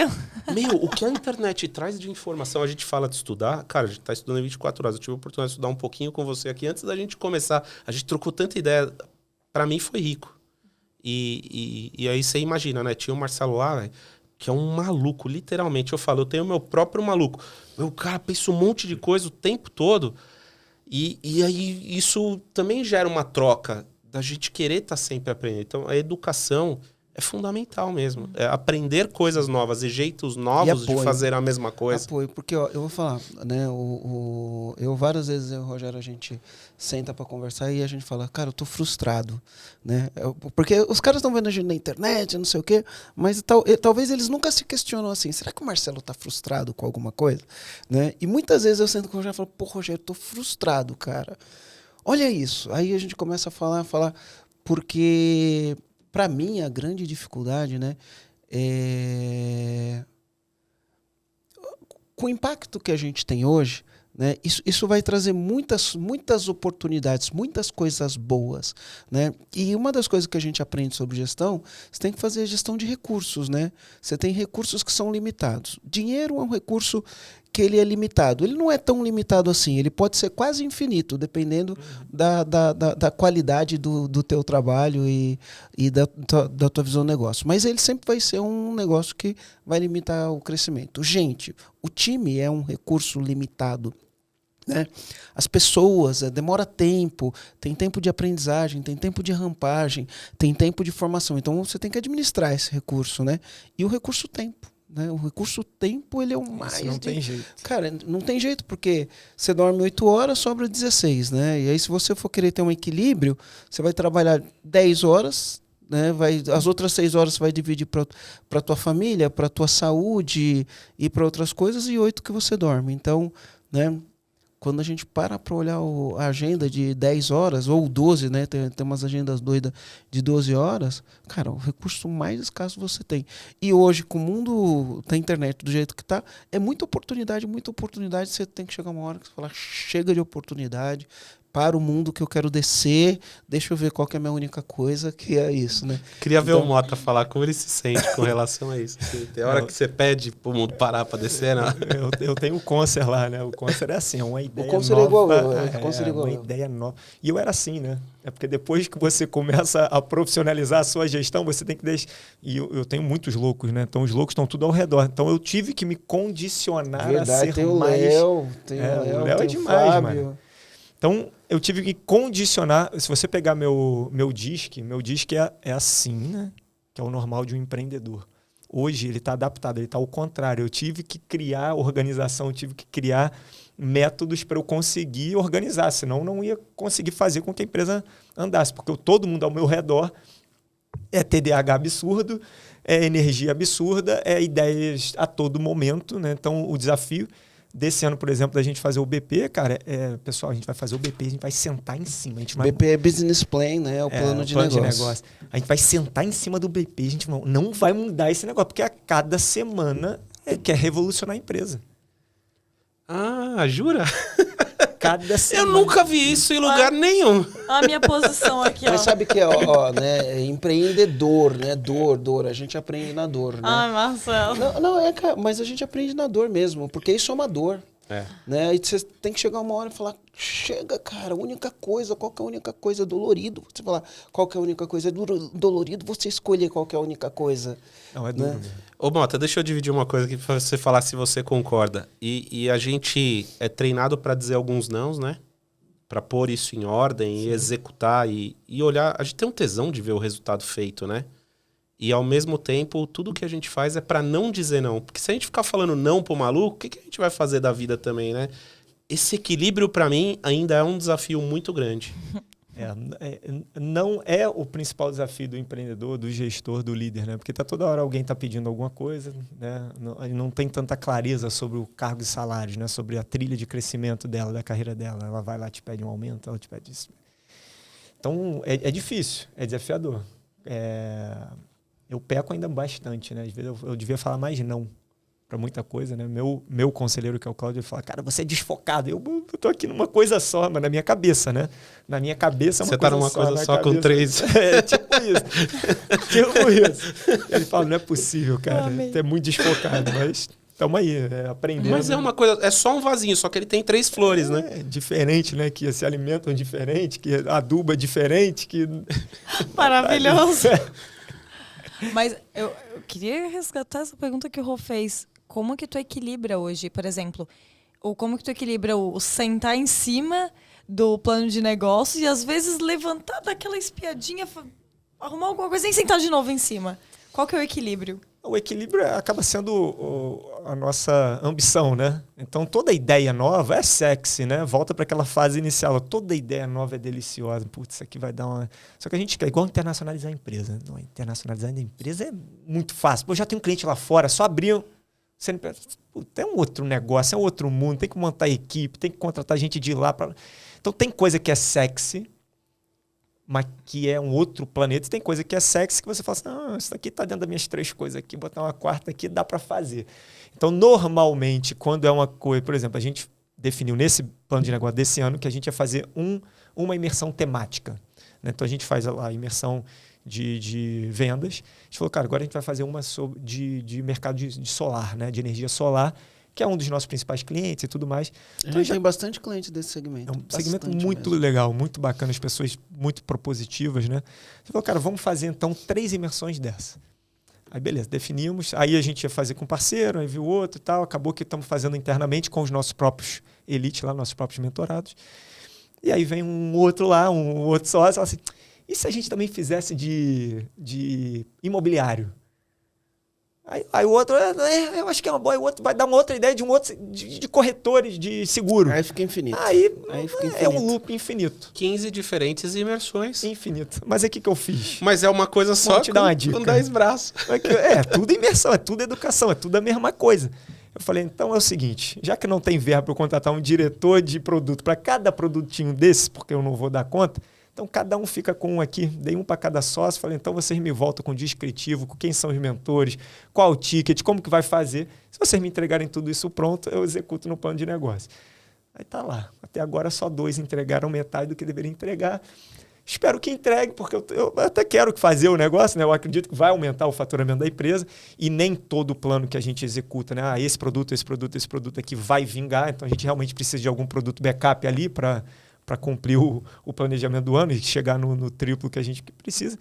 Meu, o que a internet traz de informação, a gente fala de estudar. Cara, a gente tá estudando em 24 horas. Eu tive a oportunidade de estudar um pouquinho com você aqui. Antes da gente começar, a gente trocou tanta ideia. Pra mim foi rico. E aí você imagina, né? Tinha o Marcelo lá, véio, que é um maluco, literalmente. Eu falo, eu tenho o meu próprio maluco. O cara pensa um monte de coisa o tempo todo... E aí isso também gera uma troca da gente querer estar sempre aprendendo. Então, a educação é fundamental mesmo. É aprender coisas novas e jeitos novos de fazer a mesma coisa. Apoio, porque ó, eu vou falar, né? Eu várias vezes, eu e o Rogério, a gente senta para conversar e a gente fala, cara, eu tô frustrado, né? Porque os caras estão vendo a gente na internet, não sei o quê, mas talvez eles nunca se questionam assim, será que o Marcelo tá frustrado com alguma coisa? Né? E muitas vezes eu sento com o Rogério e falo, pô, Rogério, eu tô frustrado, cara. Olha isso. Aí a gente começa a falar, porque... Para mim, a grande dificuldade, né, Com o impacto que a gente tem hoje, né, isso vai trazer muitas oportunidades, muitas coisas boas, né? E uma das coisas que a gente aprende sobre gestão, você tem que fazer gestão de recursos, né? Você tem recursos que são limitados. Dinheiro é um recurso que ele é limitado. Ele não é tão limitado assim, ele pode ser quase infinito, dependendo da qualidade do teu trabalho e da tua visão do negócio. Mas ele sempre vai ser um negócio que vai limitar o crescimento. Gente, o time é um recurso limitado, né? As pessoas, demora tempo, tem tempo de aprendizagem, tem tempo de rampagem, tem tempo de formação. Então você tem que administrar esse recurso, né? E o recurso tempo, né? O recurso tempo, ele é o mais... Isso não tem jeito. Cara, não tem jeito, porque você dorme 8 horas, sobra 16, né? E aí se você for querer ter um equilíbrio, você vai trabalhar 10 horas, né? As outras 6 horas você vai dividir para tua família, para tua saúde e para outras coisas, e 8 que você dorme. Então, né? Quando a gente para olhar a agenda de 10 horas, ou 12, né? Tem umas agendas doidas de 12 horas, cara, o recurso mais escasso você tem. E hoje, com o mundo da internet do jeito que está, é muita oportunidade, você tem que chegar uma hora que você fala, chega de oportunidade, para o mundo que eu quero descer, deixa eu ver qual que é a minha única coisa, que é isso, né? Queria ver o Mota falar como ele se sente com relação a isso. Tem hora que você pede pro mundo parar para descer, né? Eu tenho o Concer lá, né? O Concer é assim, é uma ideia nova. O Concer é igual eu. Uma ideia nova. E eu era assim, né? É porque depois que você começa a profissionalizar a sua gestão, você tem que deixar... E eu tenho muitos loucos, né? Então os loucos estão tudo ao redor. Então eu tive que me condicionar a ser tem o mais... Léo, o Léo é demais, mano. Então, eu tive que condicionar. Se você pegar meu DISC é assim, né? Que é o normal de um empreendedor. Hoje ele está adaptado, ele está ao contrário. Eu tive que criar organização, eu tive que criar métodos para eu conseguir organizar, senão não ia conseguir fazer com que a empresa andasse, porque todo mundo ao meu redor é TDAH absurdo, é energia absurda, é ideias a todo momento, né? Então, o desafio desse ano, por exemplo, da gente fazer o BP, cara, pessoal, a gente vai fazer o BP, a gente vai sentar em cima. BP é Business Plan, né? É o plano de negócio. A gente vai sentar em cima do BP, a gente não vai mudar esse negócio, porque a cada semana quer revolucionar a empresa. Ah, jura? Cada semana. Eu nunca vi isso em lugar nenhum. A minha posição aqui, ó. Mas sabe que né? Empreendedor, né? Dor. A gente aprende na dor, né? Ai, Marcelo. Mas a gente aprende na dor mesmo, porque isso é uma dor. Né? E você tem que chegar uma hora e falar, chega, cara, qual que é a única coisa dolorido? Você falar, qual que é a única coisa dolorido, você escolher qual que é a única coisa. Não, é duro, né? Ô, Mota, deixa eu dividir uma coisa aqui pra você falar se você concorda. E a gente é treinado para dizer alguns nãos, né? Para pôr isso em ordem. Sim. E executar e olhar. A gente tem um tesão de ver o resultado feito, né? E, ao mesmo tempo, tudo que a gente faz é para não dizer não. Porque se a gente ficar falando não pro maluco, o que a gente vai fazer da vida também, né? Esse equilíbrio, para mim, ainda é um desafio muito grande. Não é o principal desafio do empreendedor, do gestor, do líder, né? Porque toda hora alguém está pedindo alguma coisa, né? Não tem tanta clareza sobre o cargo e salários, né? Sobre a trilha de crescimento dela, da carreira dela. Ela vai lá, te pede um aumento, ela te pede isso. Então, é difícil, é desafiador. Eu peco ainda bastante, né? Às vezes eu devia falar mais não para muita coisa, né? Meu conselheiro, que é o Cláudio, ele fala, cara, você é desfocado. Eu tô aqui numa coisa só, mas na minha cabeça, né? Na minha cabeça é uma coisa só. Você tá numa coisa só com 3. Tipo isso. Ele fala, não é possível, cara. Você é muito desfocado, mas estamos aí, aprendendo. Mas é uma coisa, é só um vasinho, só que ele tem 3 flores, né? É diferente, né? Que se alimentam diferente, que aduba diferente, que... Maravilhoso. Mas eu queria resgatar essa pergunta que o Rô fez. Como que tu equilibra hoje, por exemplo? Ou como que tu equilibra o sentar em cima do plano de negócio e às vezes levantar daquela espiadinha, arrumar alguma coisa e sentar de novo em cima? Qual que é o equilíbrio? O equilíbrio acaba sendo a nossa ambição, né? Então, toda ideia nova é sexy, né? Volta para aquela fase inicial. Toda ideia nova é deliciosa. Putz, isso aqui vai dar uma... Só que a gente quer igual internacionalizar a empresa. Não, internacionalizar a empresa é muito fácil. Pô, já tem um cliente lá fora, só abrir... Tem um outro negócio, é um outro mundo. Tem que montar equipe, tem que contratar gente de lá. Então, tem coisa que é sexy, mas que é um outro planeta. Tem coisa que é sexy que você fala assim, não, isso aqui está dentro das minhas 3 coisas aqui, botar uma quarta aqui, dá para fazer. Então, normalmente, quando é uma coisa... Por exemplo, a gente definiu nesse plano de negócio desse ano que a gente ia fazer uma imersão temática. Né? Então, a gente faz lá a imersão de vendas. A gente falou, cara, agora a gente vai fazer uma de mercado de solar, né? De energia solar, que é um dos nossos principais clientes e tudo mais. Então, a gente tem bastante cliente desse segmento. É um segmento Bastante muito mesmo. legal, muito bacana, as pessoas muito propositivas, né? Você falou, cara, vamos fazer então 3 imersões dessa. Aí beleza, definimos. Aí a gente ia fazer com um parceiro, aí viu outro e tal. Acabou que estamos fazendo internamente com os nossos próprios elite lá, nossos próprios mentorados. E aí vem um outro lá, um outro sócio, fala assim, e se a gente também fizesse de imobiliário? Aí o outro, eu acho que é uma boa, o outro vai dar uma outra ideia de corretores de seguro. Aí fica infinito. Aí fica infinito. é um loop infinito. 15 diferentes imersões. Infinito. Mas aí o que eu fiz? Mas é uma coisa só te dar uma dica. com 10 braços. Tudo imersão, é tudo educação, é tudo a mesma coisa. Eu falei, então é o seguinte, já que não tem verba para eu contratar um diretor de produto para cada produtinho desse, porque eu não vou dar conta, então cada um fica com um aqui, dei um para cada sócio, falei, então vocês me voltam com o descritivo, com quem são os mentores, qual o ticket, como que vai fazer. Se vocês me entregarem tudo isso pronto, eu executo no plano de negócio. Aí tá lá. Até agora só 2 entregaram metade do que deveriam entregar. Espero que entregue, porque eu até quero fazer o negócio, né? Eu acredito que vai aumentar o faturamento da empresa e nem todo o plano que a gente executa, né? Esse produto aqui vai vingar, então a gente realmente precisa de algum produto backup ali para cumprir o planejamento do ano e chegar no triplo que a gente precisa.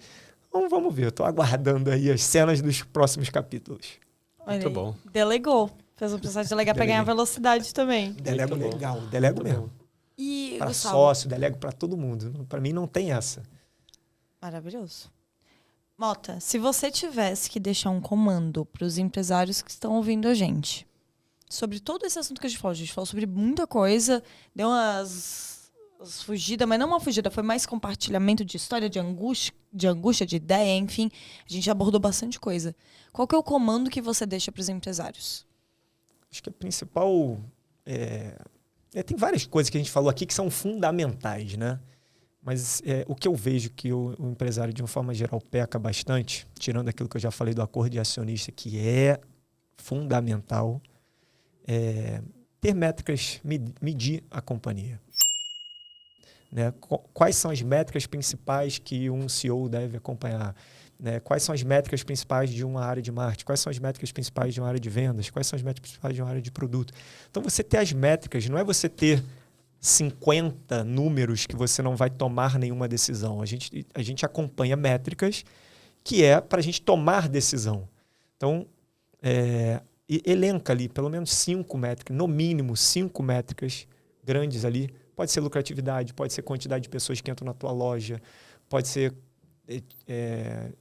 Então vamos ver, estou aguardando aí as cenas dos próximos capítulos. Muito bom. Delegou. Fez um processo de delegar para ganhar velocidade também. Delego legal, delego mesmo. E Para Gustavo, sócio, delego para todo mundo. Para mim não tem essa. maravilhoso. Mota, se você tivesse que deixar um comando para os empresários que estão ouvindo a gente, sobre todo esse assunto que a gente falou sobre muita coisa, deu umas fugidas, mas não uma fugida, foi mais compartilhamento de história, de angústia, de ideia, enfim. A gente abordou bastante coisa. Qual que é o comando que você deixa para os empresários? Acho que a principal... tem várias coisas que a gente falou aqui que são fundamentais, né? Mas o que eu vejo que o empresário, de uma forma geral, peca bastante, tirando aquilo que eu já falei do acordo de acionista, que é fundamental, ter métricas, medir a companhia. Né? Quais são as métricas principais que um CEO deve acompanhar? Né? Quais são as métricas principais de uma área de marketing? Quais são as métricas principais de uma área de vendas? Quais são as métricas principais de uma área de produto? Então, você ter as métricas, não é você ter 50 números que você não vai tomar nenhuma decisão. A gente acompanha métricas que é para a gente tomar decisão. Então, elenca ali pelo menos 5 métricas, no mínimo 5 métricas grandes ali. Pode ser lucratividade, pode ser quantidade de pessoas que entram na tua loja, pode ser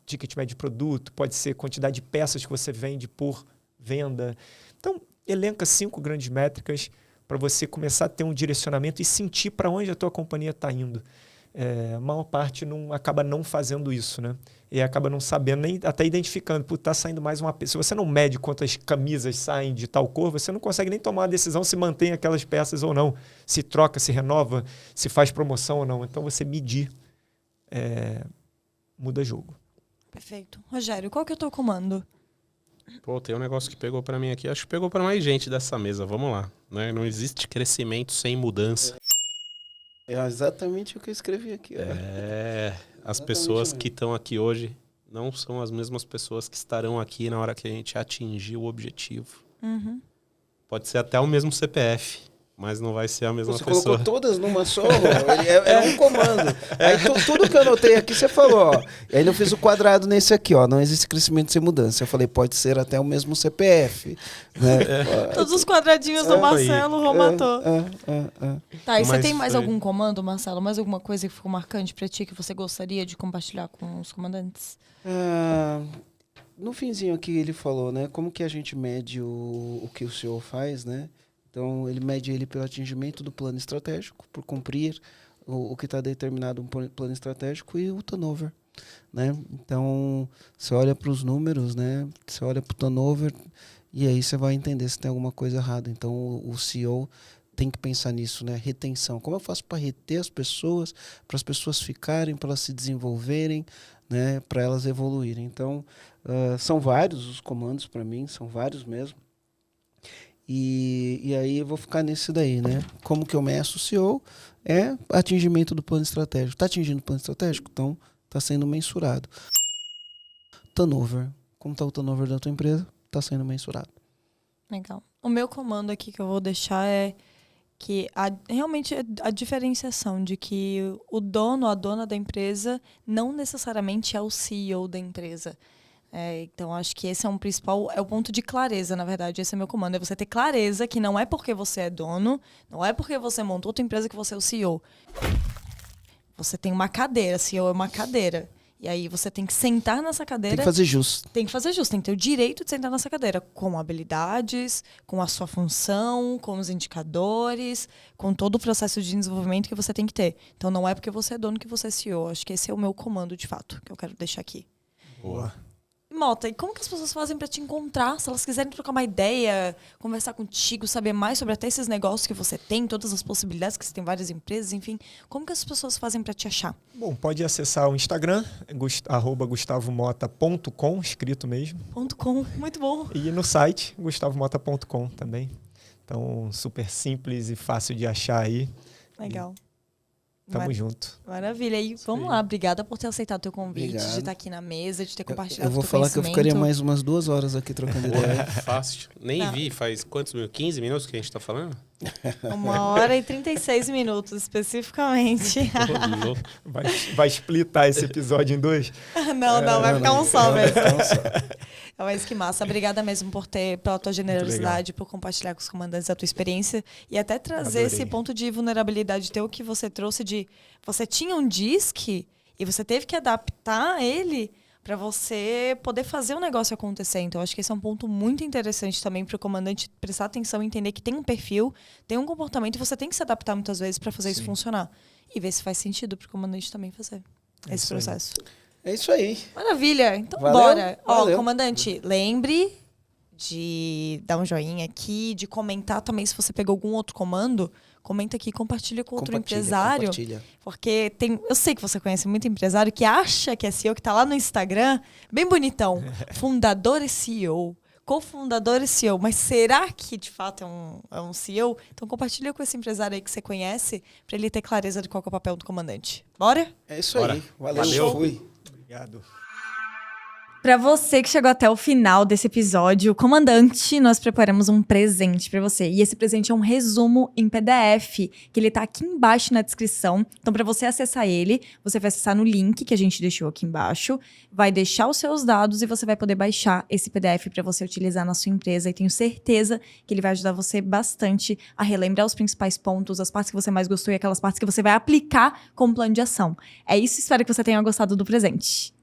ticket médio de produto, pode ser quantidade de peças que você vende por venda. Então, elenca 5 grandes métricas para você começar a ter um direcionamento e sentir para onde a tua companhia está indo. A maior parte acaba não fazendo isso, né? E acaba não sabendo, nem até identificando. Está saindo mais uma peça. Se você não mede quantas camisas saem de tal cor, você não consegue nem tomar uma decisão se mantém aquelas peças ou não. Se troca, se renova, se faz promoção ou não. Então, você medir muda jogo. Perfeito. Rogério, qual que é o teu comando? Pô, tem um negócio que pegou pra mim aqui. Acho que pegou pra mais gente dessa mesa. Vamos lá. Né? Não existe crescimento sem mudança. É exatamente o que eu escrevi aqui. As pessoas que estão aqui hoje não são as mesmas pessoas que estarão aqui na hora que a gente atingir o objetivo. Uhum. Pode ser até o mesmo CPF, mas não vai ser a mesma Você pessoa. colocou todas numa só, é um comando. Aí tudo que eu anotei aqui, você falou, ó. E ainda eu fiz o quadrado nesse aqui, ó. Não existe crescimento sem mudança. Eu falei, pode ser até o mesmo CPF. Né? Todos os quadradinhos do Marcelo, o Rô matou. Tá, e você Mas tem mais foi- algum comando, Marcelo? Mais alguma coisa que ficou marcante pra ti que você gostaria de compartilhar com os comandantes? No finzinho aqui ele falou, né? Como que a gente mede o que o CEO faz, né? Então, ele mede ele pelo atingimento do plano estratégico, por cumprir o que está determinado no plano estratégico e o turnover, né? Então, você olha para os números, né? Você olha para o turnover e aí você vai entender se tem alguma coisa errada. Então, o CEO tem que pensar nisso, né? Retenção. Como eu faço para reter as pessoas, para as pessoas ficarem, para elas se desenvolverem, né? Para elas evoluírem. Então, são vários os comandos para mim, são vários mesmo. E aí eu vou ficar nesse daí, né? Como que eu meço o CEO? É atingimento do plano estratégico. Está atingindo o plano estratégico? Então, está sendo mensurado. Turnover. Como está o turnover da tua empresa? Está sendo mensurado. Legal. O meu comando aqui que eu vou deixar é que realmente a diferenciação de que o dono, a dona da empresa, não necessariamente é o CEO da empresa. Então, acho que esse é é o ponto de clareza, na verdade. Esse é o meu comando. É você ter clareza que não é porque você é dono, não é porque você montou a tua empresa que você é o CEO. Você tem uma cadeira, CEO é uma cadeira. E aí você tem que sentar nessa cadeira. Tem que fazer jus. Tem que fazer jus, tem que ter o direito de sentar nessa cadeira com habilidades, com a sua função, com os indicadores, com todo o processo de desenvolvimento que você tem que ter. Então não é porque você é dono que você é CEO. Acho que esse é o meu comando de fato, que eu quero deixar aqui. Boa. Mota, e como que as pessoas fazem para te encontrar? Se elas quiserem trocar uma ideia, conversar contigo, saber mais sobre até esses negócios que você tem, todas as possibilidades, que você tem várias empresas, enfim. Como que as pessoas fazem para te achar? Bom, pode acessar o Instagram, @gustavomota.com, escrito mesmo. .com, muito bom. E no site, gustavomota.com também. Então, super simples e fácil de achar aí. Legal. Tamo junto. Maravilha. E vamos lá, obrigada por ter aceitado o teu convite, Obrigado. de estar aqui na mesa, de ter compartilhado Eu vou teu falar que eu conhecimento. ficaria mais umas 2 horas aqui trocando ideia. Fácil. Nem Não. vi, faz quantos minutos? 15 minutos que a gente tá falando? 1h36, especificamente. Ô, louco. Vai splitar esse episódio em 2? Não, vai ficar um só mesmo. Então, só. Mas que massa. Obrigada mesmo pela tua generosidade, por compartilhar com os comandantes a tua experiência e até trazer Adorei. esse ponto de vulnerabilidade teu que você trouxe de... Você tinha um DISC e você teve que adaptar ele para você poder fazer o negócio acontecer. Então, acho que esse é um ponto muito interessante também para o comandante prestar atenção e entender que tem um perfil, tem um comportamento e você tem que se adaptar muitas vezes para fazer isso funcionar. E ver se faz sentido para o comandante também fazer esse isso aí. processo. É isso aí. Maravilha. Então, Valeu, bora. valeu. Comandante, lembre de dar um joinha aqui, de comentar também se você pegou algum outro comando. Comenta aqui, compartilha com outro empresário. Compartilha. Porque eu sei que você conhece muito empresário que acha que é CEO, que tá lá no Instagram, bem bonitão. Fundador e CEO. Cofundador e CEO. Mas será que de fato é um CEO? Então compartilha com esse empresário aí que você conhece, para ele ter clareza de qual que é o papel do comandante. Bora? É isso Bora. aí. Valeu. Valeu. Fui. Obrigado. Para você que chegou até o final desse episódio, comandante, nós preparamos um presente para você. E esse presente é um resumo em PDF, que ele tá aqui embaixo na descrição. Então, para você acessar ele, você vai acessar no link que a gente deixou aqui embaixo, vai deixar os seus dados e você vai poder baixar esse PDF para você utilizar na sua empresa. E tenho certeza que ele vai ajudar você bastante a relembrar os principais pontos, as partes que você mais gostou e aquelas partes que você vai aplicar como plano de ação. É isso, espero que você tenha gostado do presente.